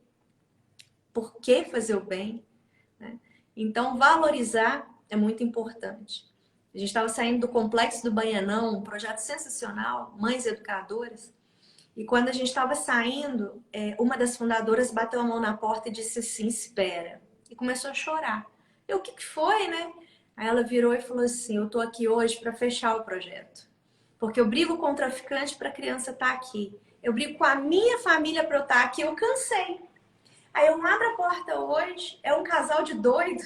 S1: por que fazer o bem, né? Então, valorizar é muito importante. A gente estava saindo do Complexo do Banhanão, um projeto sensacional, Mães Educadoras. E quando a gente estava saindo, uma das fundadoras bateu a mão na porta e disse assim, espera. E começou a chorar. Eu, o que foi, né? Aí ela virou e falou assim, eu tô aqui hoje para fechar o projeto. Porque eu brigo com o traficante para a criança estar aqui. Eu brigo com a minha família para eu estar aqui, eu cansei. Aí eu abro a porta hoje, é um casal de doido.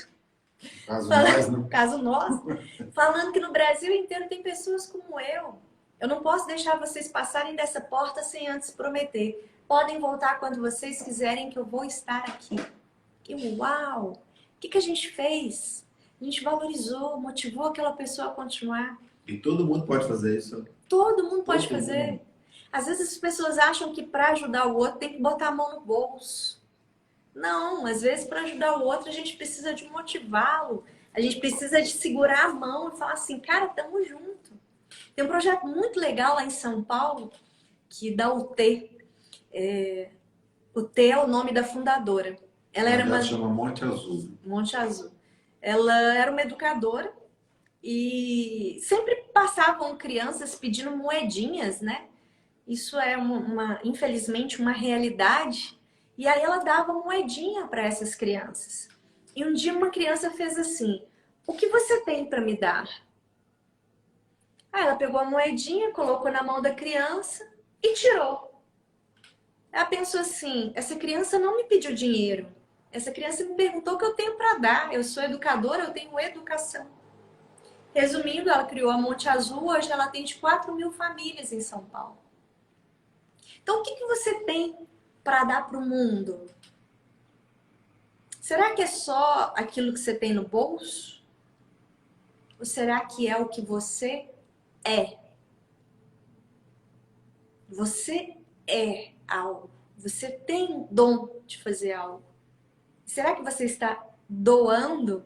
S1: Caso nosso, falando que no Brasil inteiro tem pessoas como eu. Eu não posso deixar vocês passarem dessa porta sem antes prometer. Podem voltar quando vocês quiserem que eu vou estar aqui. E uau! O que a gente fez? A gente valorizou, motivou aquela pessoa a continuar.
S2: E todo mundo pode fazer isso.
S1: Todo mundo pode fazer. Às vezes as pessoas acham que para ajudar o outro tem que botar a mão no bolso. Não, às vezes para ajudar o outro a gente precisa de motivá-lo. A gente precisa de segurar a mão e falar assim, cara, tamo junto. Tem um projeto muito legal lá em São Paulo, que dá o T. O T é o nome da fundadora.
S2: Ela chama Monte Azul.
S1: Monte Azul. Ela era uma educadora e sempre passavam crianças pedindo moedinhas, né? Isso é infelizmente uma realidade. E aí ela dava moedinha para essas crianças. E um dia uma criança fez assim, o que você tem para me dar? Aí ela pegou a moedinha, colocou na mão da criança e tirou. Ela pensou assim, essa criança não me pediu dinheiro. Essa criança me perguntou o que eu tenho para dar. Eu sou educadora, eu tenho educação. Resumindo, ela criou a Monte Azul, hoje ela atende 4.000 famílias em São Paulo. Então, o que você tem para dar para o mundo? Será que é só aquilo que você tem no bolso? Ou será que é o que você é? Você é algo. Você tem um dom de fazer algo. Será que você está doando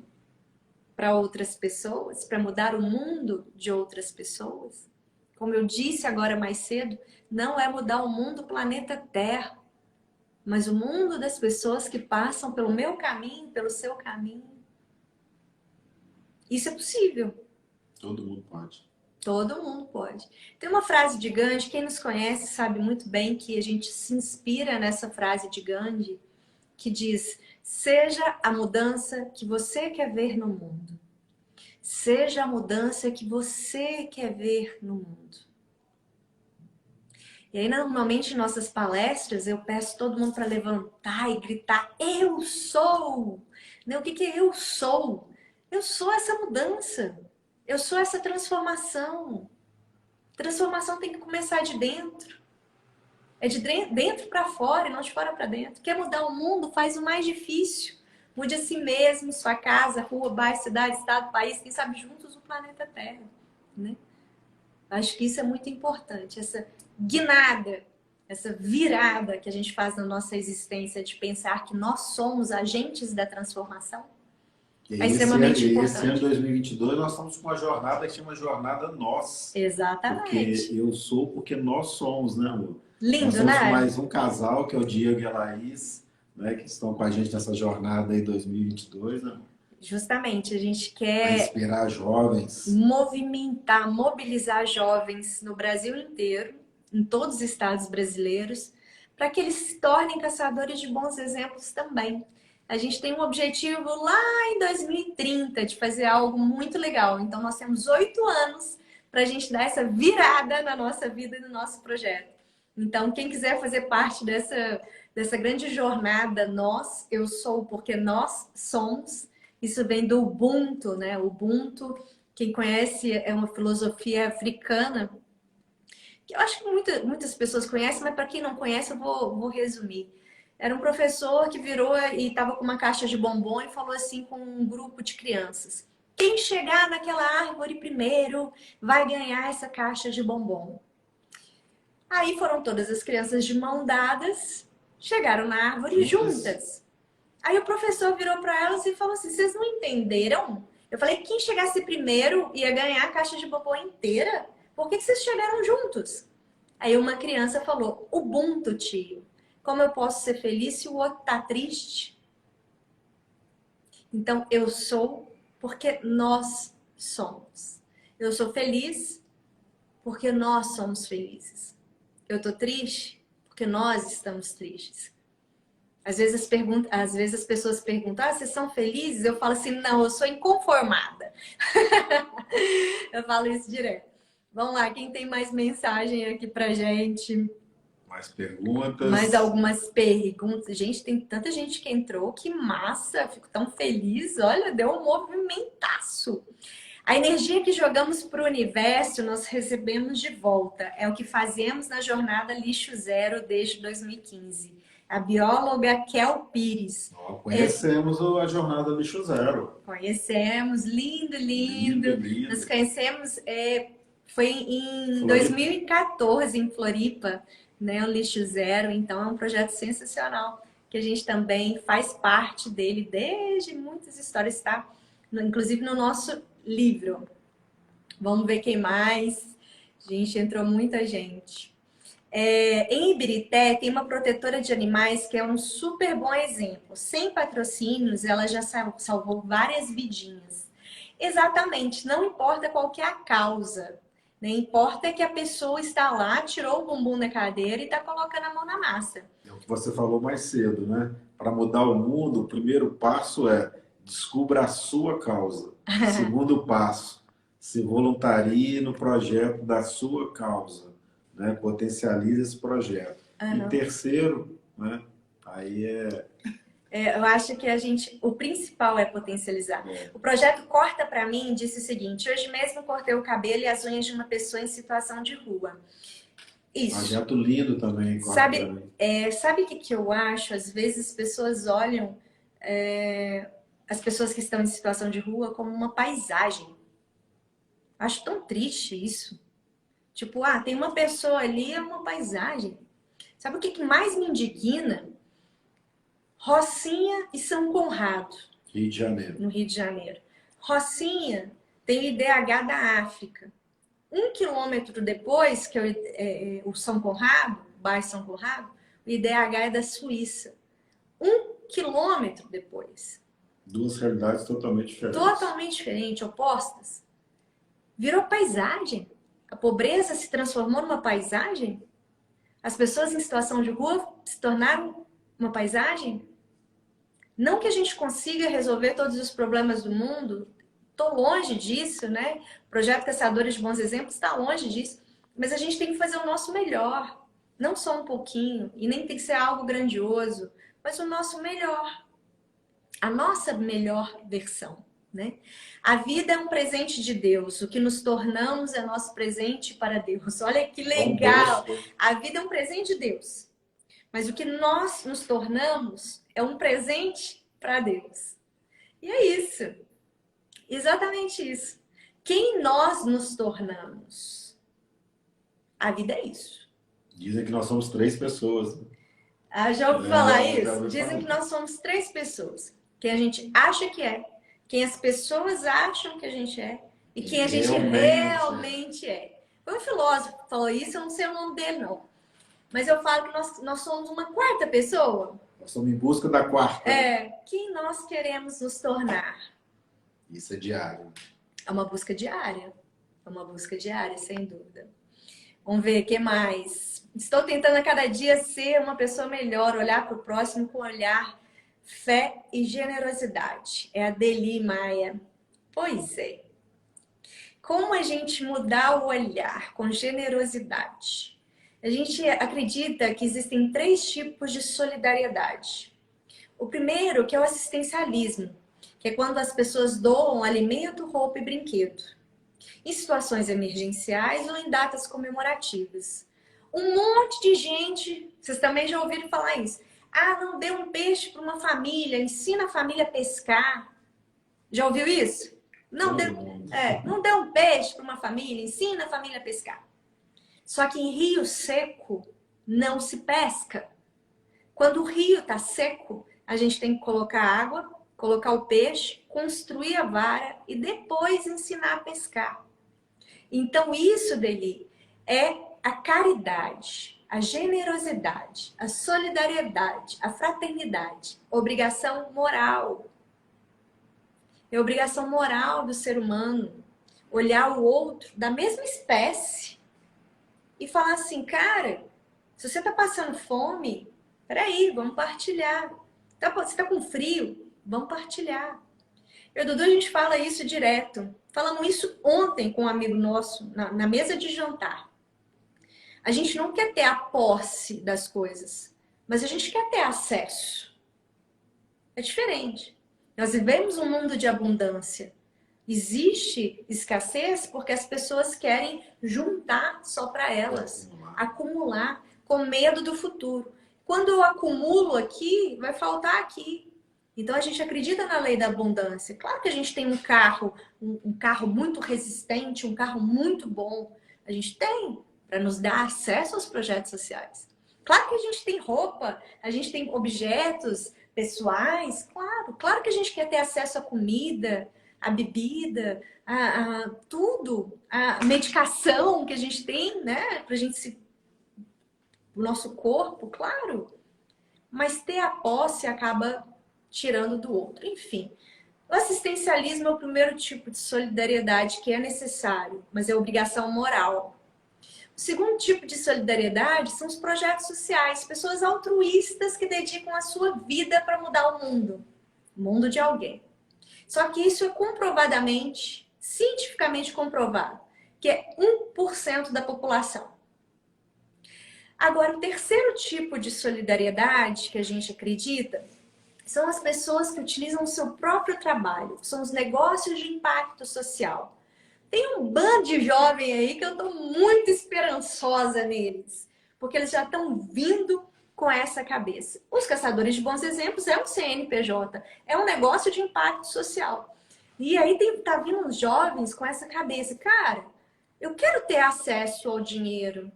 S1: para outras pessoas, para mudar o mundo de outras pessoas? Como eu disse agora mais cedo, não é mudar o mundo, o planeta Terra, mas o mundo das pessoas que passam pelo meu caminho, pelo seu caminho. Isso é possível.
S2: Todo mundo pode.
S1: Todo mundo pode. Tem uma frase de Gandhi, quem nos conhece sabe muito bem que a gente se inspira nessa frase de Gandhi, que diz, seja a mudança que você quer ver no mundo. Seja a mudança que você quer ver no mundo. E aí, normalmente, em nossas palestras, eu peço todo mundo para levantar e gritar, eu sou! O que é eu sou? Eu sou essa mudança. Eu sou essa transformação. Transformação tem que começar de dentro. É de dentro para fora e não de fora para dentro. Quer mudar o mundo? Faz o mais difícil. Mude a si mesmo, sua casa, rua, bairro, cidade, estado, país, quem sabe juntos o planeta Terra, né? Acho que isso é muito importante, essa guinada, essa virada que a gente faz na nossa existência de pensar que nós somos agentes da transformação. É extremamente importante.
S2: Esse ano 2022 nós estamos com uma jornada que chama Jornada Nós.
S1: Exatamente.
S2: Porque eu sou porque nós somos, né, amor?
S1: Lindo,
S2: nós somos
S1: né?
S2: Mais um casal, que é o Diego e a Laís, né, que estão com a gente nessa jornada aí 2022, né?
S1: Justamente, a gente quer
S2: inspirar jovens,
S1: movimentar, mobilizar jovens no Brasil inteiro, em todos os estados brasileiros, para que eles se tornem caçadores de bons exemplos também. A gente tem um objetivo lá em 2030 de fazer algo muito legal. Então, nós temos 8 anos para a gente dar essa virada na nossa vida e no nosso projeto. Então, quem quiser fazer parte dessa grande jornada, eu sou porque nós somos. Isso vem do Ubuntu, né? Ubuntu, quem conhece, é uma filosofia africana, que eu acho que muitas pessoas conhecem, mas para quem não conhece, eu vou resumir. Era um professor que virou e estava com uma caixa de bombom e falou assim com um grupo de crianças. Quem chegar naquela árvore primeiro vai ganhar essa caixa de bombom. Aí foram todas as crianças de mão dadas, chegaram na árvore juntas. Aí o professor virou para elas e falou assim, vocês não entenderam? Eu falei que quem chegasse primeiro ia ganhar a caixa de bombom inteira. Por que vocês chegaram juntos? Aí uma criança falou, Ubuntu, tio. Como eu posso ser feliz se o outro tá triste? Então, eu sou porque nós somos. Eu sou feliz porque nós somos felizes. Eu tô triste porque nós estamos tristes. Às vezes as pessoas perguntam, vocês são felizes? Eu falo assim, não, eu sou inconformada. Eu falo isso direto. Vamos lá, quem tem mais mensagem aqui pra gente?
S2: Mais perguntas?
S1: Mais algumas perguntas. Gente, tem tanta gente que entrou, que massa! Fico tão feliz. Olha, deu um movimentaço. A energia que jogamos para o universo, nós recebemos de volta. É o que fazemos na jornada Lixo Zero desde 2015. A bióloga Kel Pires.
S2: Conhecemos a jornada Lixo Zero.
S1: Conhecemos, lindo, lindo. Nos conhecemos, foi em 2014, em Floripa, né, o Lixo Zero. Então é um projeto sensacional, que a gente também faz parte dele desde muitas histórias, tá? Inclusive no nosso livro. Vamos ver quem mais. Gente, entrou muita gente. Em Ibirité tem uma protetora de animais que é um super bom exemplo. Sem patrocínios, ela já salvou várias vidinhas. Exatamente, não importa qual que é a causa. Né? Importa que a pessoa está lá, tirou o bumbum da cadeira e está colocando a mão na massa.
S2: É o que você falou mais cedo, né? Para mudar o mundo, o primeiro passo é descubra a sua causa. Segundo passo, se voluntarie no projeto da sua causa. Né? Potencialize esse projeto. E terceiro, né? Aí
S1: eu acho que o principal é potencializar. O projeto Corta Pra Mim disse o seguinte, hoje mesmo cortei o cabelo e as unhas de uma pessoa em situação de rua. Isso.
S2: Projeto lindo também.
S1: Sabe o que eu acho? Às vezes as pessoas olham as pessoas que estão em situação de rua como uma paisagem. Acho tão triste isso. Tipo, tem uma pessoa ali, é uma paisagem. Sabe o que mais me indigna? Rocinha e São Conrado.
S2: Rio de Janeiro.
S1: No Rio de Janeiro. Rocinha tem o IDH da África. 1 quilômetro depois, que é o São Conrado, o bairro São Conrado, o IDH é da Suíça. 1 quilômetro depois.
S2: Duas realidades totalmente diferentes.
S1: Totalmente diferentes, opostas. Virou paisagem. A pobreza se transformou numa paisagem? As pessoas em situação de rua se tornaram uma paisagem? Não que a gente consiga resolver todos os problemas do mundo, estou longe disso, né? O projeto Caçadores de Bons Exemplos está longe disso, mas a gente tem que fazer o nosso melhor, não só um pouquinho, e nem tem que ser algo grandioso, mas o nosso melhor, a nossa melhor versão. Né? A vida é um presente de Deus, o que nos tornamos é nosso presente para Deus. Olha que legal! A vida é um presente de Deus, mas o que nós nos tornamos é um presente para Deus. E é isso, exatamente isso. Quem nós nos tornamos? A vida é isso.
S2: Dizem que nós somos 3 pessoas.
S1: Já ouvi falar isso? Dizem que nós somos 3 pessoas. Quem a gente acha que é, quem as pessoas acham que a gente é e quem a gente realmente é. Foi um filósofo que falou isso, eu não sei o nome dele, não. Mas eu falo que nós somos uma 4ª pessoa.
S2: Nós somos em busca da 4ª.
S1: Quem nós queremos nos tornar.
S2: Isso é diário.
S1: É uma busca diária. É uma busca diária, sem dúvida. Vamos ver, o que mais? Estou tentando a cada dia ser uma pessoa melhor, olhar para o próximo com olhar, fé e generosidade. É a Deli Maia. Pois é. Como a gente mudar o olhar com generosidade? A gente acredita que existem 3 tipos de solidariedade. O primeiro, que é o assistencialismo, que é quando as pessoas doam alimento, roupa e brinquedo. Em situações emergenciais ou em datas comemorativas. Um monte de gente, vocês também já ouviram falar isso. Não dê um peixe para uma família, ensina a família a pescar. Já ouviu isso? Não dê um peixe para uma família, ensina a família a pescar. Só que em rio seco não se pesca. Quando o rio está seco, a gente tem que colocar água, colocar o peixe, construir a vara e depois ensinar a pescar. Então isso, Deli, é a caridade, a generosidade, a solidariedade, a fraternidade, obrigação moral. É obrigação moral do ser humano olhar o outro da mesma espécie e falar assim, cara, se você está passando fome, peraí, vamos partilhar. Você está com frio? Vamos partilhar. Eu e o Dudu, a gente fala isso direto. Falamos isso ontem com um amigo nosso, na mesa de jantar. A gente não quer ter a posse das coisas, mas a gente quer ter acesso. É diferente. Nós vivemos um mundo de abundância. Existe escassez porque as pessoas querem juntar só para elas, acumular, com medo do futuro. Quando eu acumulo aqui, vai faltar aqui. Então a gente acredita na lei da abundância. Claro que a gente tem um carro muito resistente, um carro muito bom. A gente tem para nos dar acesso aos projetos sociais. Claro que a gente tem roupa, a gente tem objetos pessoais, claro que a gente quer ter acesso à comida, à bebida, a tudo, a medicação que a gente tem, né, pra gente o nosso corpo, claro. Mas ter a posse acaba tirando do outro. Enfim, o assistencialismo é o primeiro tipo de solidariedade que é necessário, mas é obrigação moral. O segundo tipo de solidariedade são os projetos sociais, pessoas altruístas que dedicam a sua vida para mudar o mundo de alguém. Só que isso é comprovadamente, cientificamente comprovado, que é 1% da população. Agora, o terceiro tipo de solidariedade que a gente acredita são as pessoas que utilizam o seu próprio trabalho, são os negócios de impacto social. Tem um bando de jovem aí que eu estou muito esperançosa neles, porque eles já estão vindo com essa cabeça. Os Caçadores de Bons Exemplos é um CNPJ, é um negócio de impacto social. E aí tá vindo uns jovens com essa cabeça, cara, eu quero ter acesso ao dinheiro,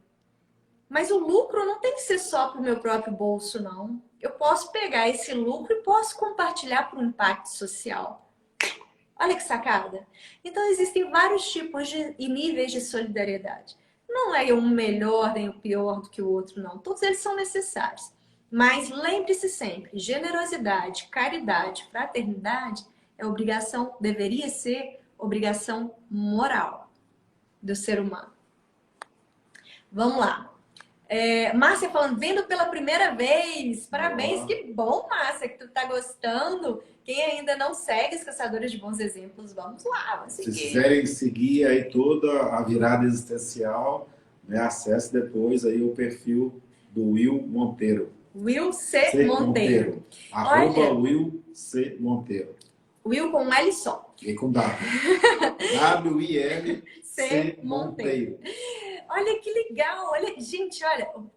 S1: mas o lucro não tem que ser só para o meu próprio bolso, não. Eu posso pegar esse lucro e posso compartilhar para o impacto social. Olha que sacada. Então, existem vários tipos e níveis de solidariedade. Não é um melhor nem o pior do que o outro, não. Todos eles são necessários. Mas lembre-se sempre, generosidade, caridade, fraternidade é obrigação, deveria ser obrigação moral do ser humano. Vamos lá. Márcia falando, vendo pela primeira vez. Parabéns, que bom, Márcia, que tu tá gostando. Quem ainda não segue os Caçadores de Bons Exemplos, vamos lá, vamos seguir.
S2: Se quiserem seguir aí toda a virada existencial, né, acesse depois aí o perfil do Will Monteiro.
S1: Will C. Monteiro.
S2: Arroba Will C. Monteiro.
S1: Will com um L só.
S2: E com W. W-I-L C. Monteiro.
S1: Olha que legal, olha,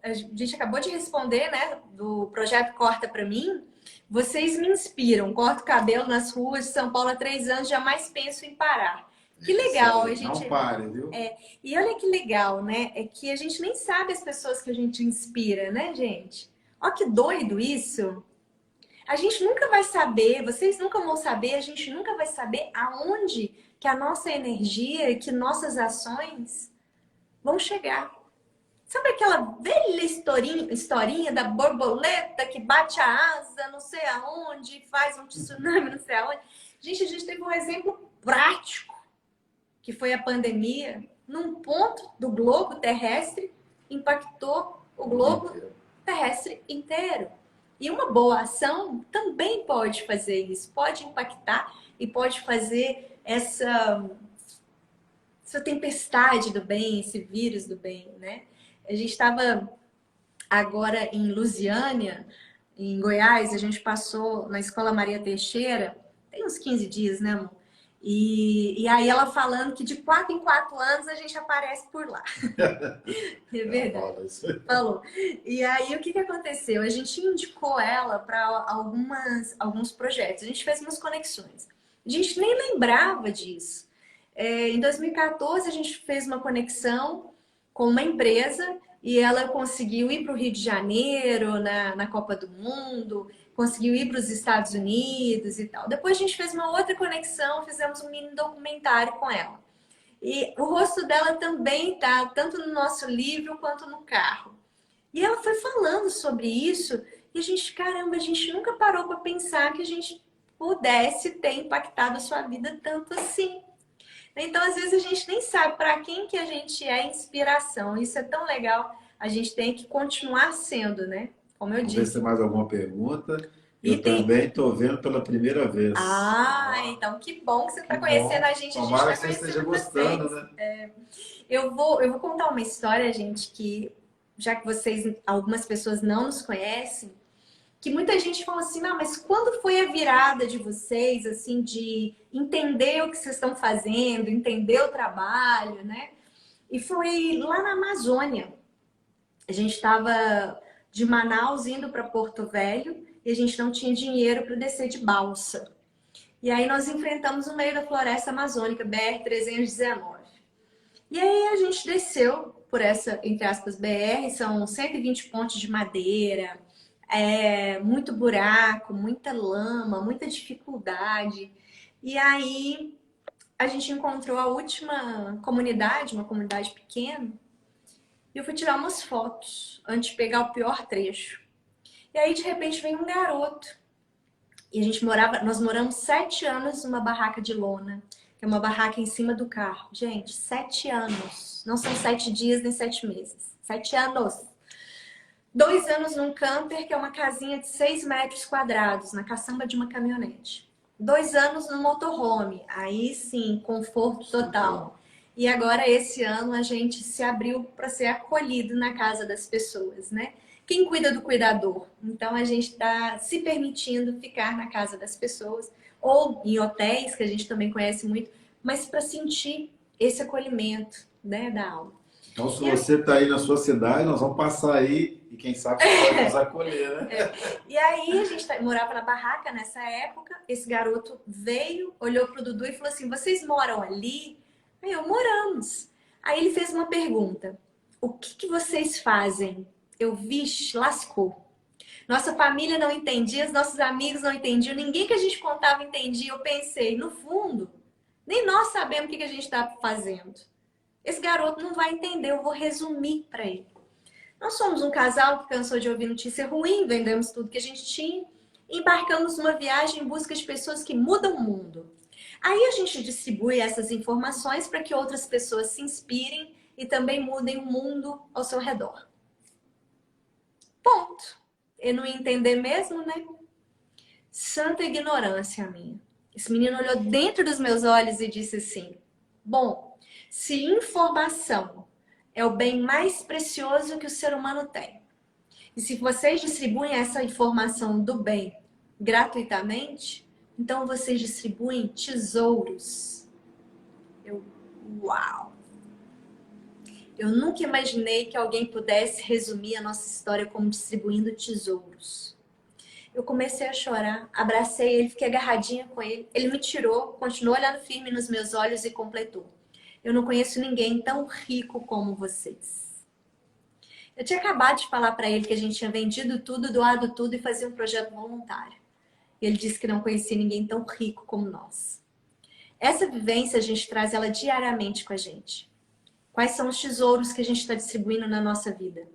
S1: a gente acabou de responder, né, do projeto Corta Pra Mim. Vocês me inspiram, corto cabelo nas ruas de São Paulo há 3 anos, jamais penso em parar. Que legal, a gente...
S2: Não pare, viu?
S1: E olha que legal, né, é que a gente nem sabe as pessoas que a gente inspira, né, gente? Olha que doido isso. A gente nunca vai saber, vocês nunca vão saber, a gente nunca vai saber aonde que a nossa energia, que nossas ações vão chegar. Sabe aquela velha historinha da borboleta que bate a asa não sei aonde, faz um tsunami não sei aonde? Gente, a gente teve um exemplo prático, que foi a pandemia. Num ponto do globo terrestre, impactou o globo terrestre inteiro. E uma boa ação também pode fazer isso, pode impactar e pode fazer essa tempestade do bem, esse vírus do bem, né? A gente estava agora em Lusiânia, em Goiás, a gente passou na Escola Maria Teixeira, tem uns 15 dias, né, amor? E aí ela falando que de 4 em 4 anos a gente aparece por lá. É verdade. Falou. E aí o que aconteceu? A gente indicou ela para alguns projetos, a gente fez umas conexões. A gente nem lembrava disso. Em 2014 a gente fez uma conexão com uma empresa e ela conseguiu ir para o Rio de Janeiro na Copa do Mundo, conseguiu ir para os Estados Unidos e tal. Depois a gente fez uma outra conexão, fizemos um mini documentário com ela. E o rosto dela também tá tanto no nosso livro quanto no carro. E ela foi falando sobre isso e a gente, caramba, a gente nunca parou para pensar que a gente pudesse ter impactado a sua vida tanto assim. Então, às vezes, a gente nem sabe para quem que a gente é inspiração. Isso é tão legal. A gente tem que continuar sendo, né? Como eu
S2: Vamos ver se
S1: disse.
S2: tem mais alguma pergunta.
S1: E
S2: Eu também estou vendo pela primeira vez.
S1: Então que bom que você está
S2: Que
S1: conhecendo
S2: bom.
S1: a gente.
S2: Tomara
S1: A
S2: que você
S1: gente está
S2: esteja
S1: conhecendo
S2: gostando,
S1: vocês.
S2: né?
S1: Eu vou contar uma história, gente, que já que vocês, algumas pessoas não nos conhecem, que muita gente fala assim, mas quando foi a virada de vocês, assim, de entender o que vocês estão fazendo, entender o trabalho, né? E foi lá na Amazônia. A gente estava de Manaus indo para Porto Velho e a gente não tinha dinheiro para descer de balsa. E aí nós enfrentamos no meio da floresta amazônica, BR-319. E aí a gente desceu por essa, entre aspas, BR, são 120 pontes de madeira, muito buraco, muita lama, muita dificuldade. E aí a gente encontrou a última comunidade, uma comunidade pequena, e eu fui tirar umas fotos antes de pegar o pior trecho. E aí de repente vem um garoto. E nós moramos 7 anos numa barraca de lona, que é uma barraca em cima do carro. Gente, 7 anos. Não são 7 dias nem 7 meses. 7 anos. 2 anos num camper, que é uma casinha de 6 metros quadrados, na caçamba de uma caminhonete. 2 anos no motorhome. Aí sim, conforto total. E agora, esse ano, a gente se abriu para ser acolhido na casa das pessoas, né? Quem cuida do cuidador? Então, a gente está se permitindo ficar na casa das pessoas, ou em hotéis, que a gente também conhece muito, mas para sentir esse acolhimento, né, da alma.
S2: Então, se você está aí na sua cidade, nós vamos passar aí e quem sabe você pode nos acolher, né?
S1: E aí, a gente morava na barraca nessa época, esse garoto veio, olhou pro Dudu e falou assim, vocês moram ali? Aí eu, moramos. Aí ele fez uma pergunta, o que vocês fazem? Eu, vixe, lascou. Nossa família não entendia, os nossos amigos não entendiam, ninguém que a gente contava entendia. Eu pensei, no fundo, nem nós sabemos o que a gente está fazendo. Esse garoto não vai entender, eu vou resumir para ele. Nós somos um casal que cansou de ouvir notícia ruim, vendemos tudo que a gente tinha, e embarcamos numa viagem em busca de pessoas que mudam o mundo. Aí a gente distribui essas informações para que outras pessoas se inspirem e também mudem o mundo ao seu redor. Ponto. Eu não ia entender mesmo, né? Santa ignorância minha. Esse menino olhou dentro dos meus olhos e disse assim, bom, se informação é o bem mais precioso que o ser humano tem, e se vocês distribuem essa informação do bem gratuitamente, então vocês distribuem tesouros. Uau! Eu nunca imaginei que alguém pudesse resumir a nossa história como distribuindo tesouros. Eu comecei a chorar, abracei ele, fiquei agarradinha com ele. Ele me tirou, continuou olhando firme nos meus olhos e completou. Eu não conheço ninguém tão rico como vocês. Eu tinha acabado de falar para ele que a gente tinha vendido tudo, doado tudo e fazia um projeto voluntário. E ele disse que não conhecia ninguém tão rico como nós. Essa vivência a gente traz ela diariamente com a gente. Quais são os tesouros que a gente está distribuindo na nossa vida?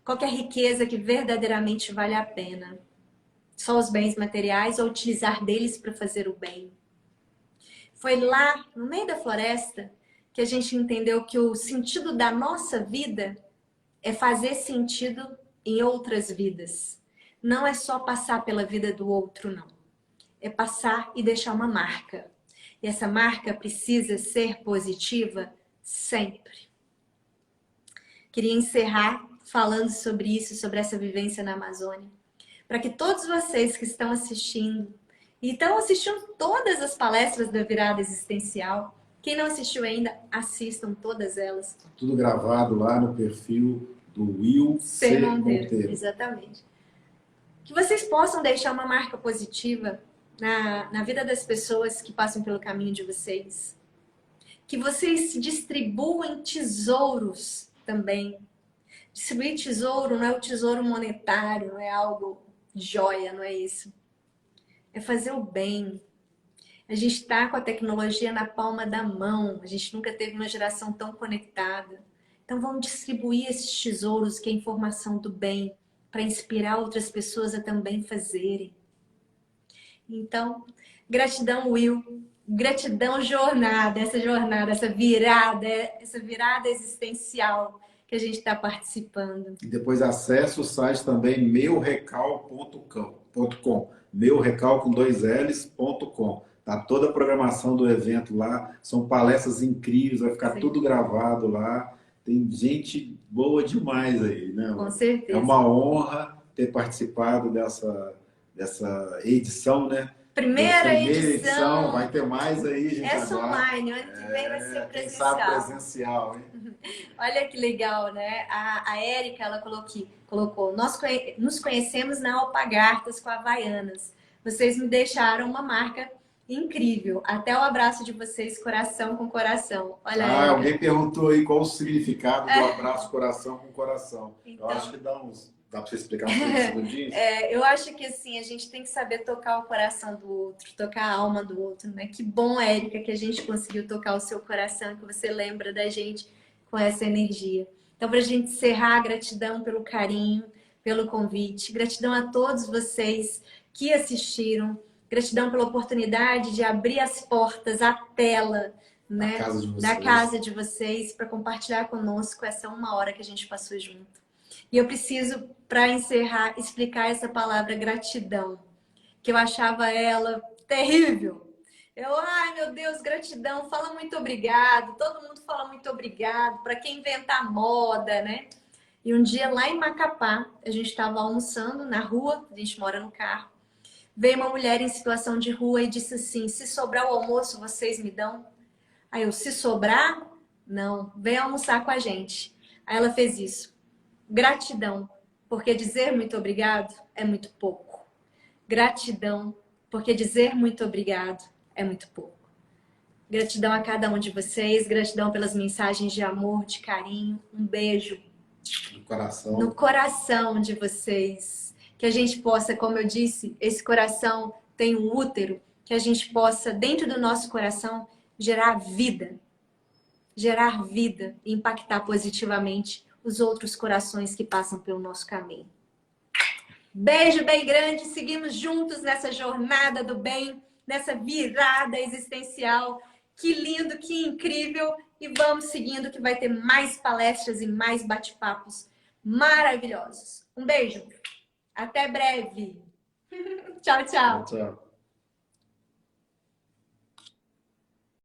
S1: Qual que é a riqueza que verdadeiramente vale a pena? Só os bens materiais ou utilizar deles para fazer o bem? Foi lá, no meio da floresta, que a gente entendeu que o sentido da nossa vida é fazer sentido em outras vidas. Não é só passar pela vida do outro, não. É passar e deixar uma marca. E essa marca precisa ser positiva sempre. Queria encerrar falando sobre isso, sobre essa vivência na Amazônia, para que todos vocês que estão assistindo, e estão assistindo todas as palestras da Virada Existencial, quem não assistiu ainda, assistam todas elas.
S2: Tudo gravado lá no perfil do Will C. Monteiro.
S1: Exatamente. Que vocês possam deixar uma marca positiva na vida das pessoas que passam pelo caminho de vocês. Que vocês distribuem tesouros também. Distribuir tesouro não é o tesouro monetário, não é algo joia, não é isso. É fazer o bem. A gente está com a tecnologia na palma da mão. A gente nunca teve uma geração tão conectada. Então vamos distribuir esses tesouros, que é a informação do bem, para inspirar outras pessoas a também fazerem. Então, gratidão, Will. Gratidão, jornada, essa virada existencial que a gente está participando.
S2: E depois acesse o site também meurecal.com. Meurecal com 2 L's.com. Tá toda a programação do evento lá. São palestras incríveis, vai ficar tudo gravado lá. Tem gente boa demais aí, né?
S1: Com certeza.
S2: É uma honra ter participado dessa edição, né?
S1: Primeira edição.
S2: Vai ter mais aí, gente.
S1: Essa online, ano que vem vai ser presencial.
S2: Quem sabe presencial, hein?
S1: Olha que legal, né? A Érica, ela colocou, nós nos conhecemos na Alpagartas com Havaianas. Vocês me deixaram uma marca incrível. Até o abraço de vocês, coração com coração. Olha, Érica.
S2: Alguém perguntou aí qual o significado do abraço coração com coração. Então, eu acho que dá para você explicar um pouco segundinhos?
S1: Eu acho que assim, a gente tem que saber tocar o coração do outro, tocar a alma do outro, né? Que bom, Érica, que a gente conseguiu tocar o seu coração, que você lembra da gente com essa energia. Então, para a gente encerrar, gratidão pelo carinho, pelo convite, gratidão a todos vocês que assistiram, gratidão pela oportunidade de abrir as portas, a tela, né, da casa de vocês, para compartilhar conosco essa 1 hora que a gente passou junto. E eu preciso, para encerrar, explicar essa palavra gratidão, que eu achava ela terrível. Ai meu Deus, gratidão, fala muito obrigado, todo mundo fala muito obrigado, para quem inventar moda, né? E um dia lá em Macapá, a gente estava almoçando na rua, a gente mora no carro, veio uma mulher em situação de rua e disse assim, se sobrar o almoço, vocês me dão? Aí eu, se sobrar, não, vem almoçar com a gente. Aí ela fez isso. Gratidão, porque dizer muito obrigado é muito pouco. Gratidão, porque dizer muito obrigado é muito pouco. Gratidão a cada um de vocês, gratidão pelas mensagens de amor, de carinho. Um beijo no coração de vocês. Que a gente possa, como eu disse, esse coração tem um útero, que a gente possa, dentro do nosso coração, gerar vida e impactar positivamente os outros corações que passam pelo nosso caminho. Beijo bem grande, seguimos juntos nessa jornada do bem, nessa virada existencial. Que lindo, que incrível! E vamos seguindo que vai ter mais palestras e mais bate-papos maravilhosos. Um beijo, até breve. Tchau, tchau.
S2: Tchau.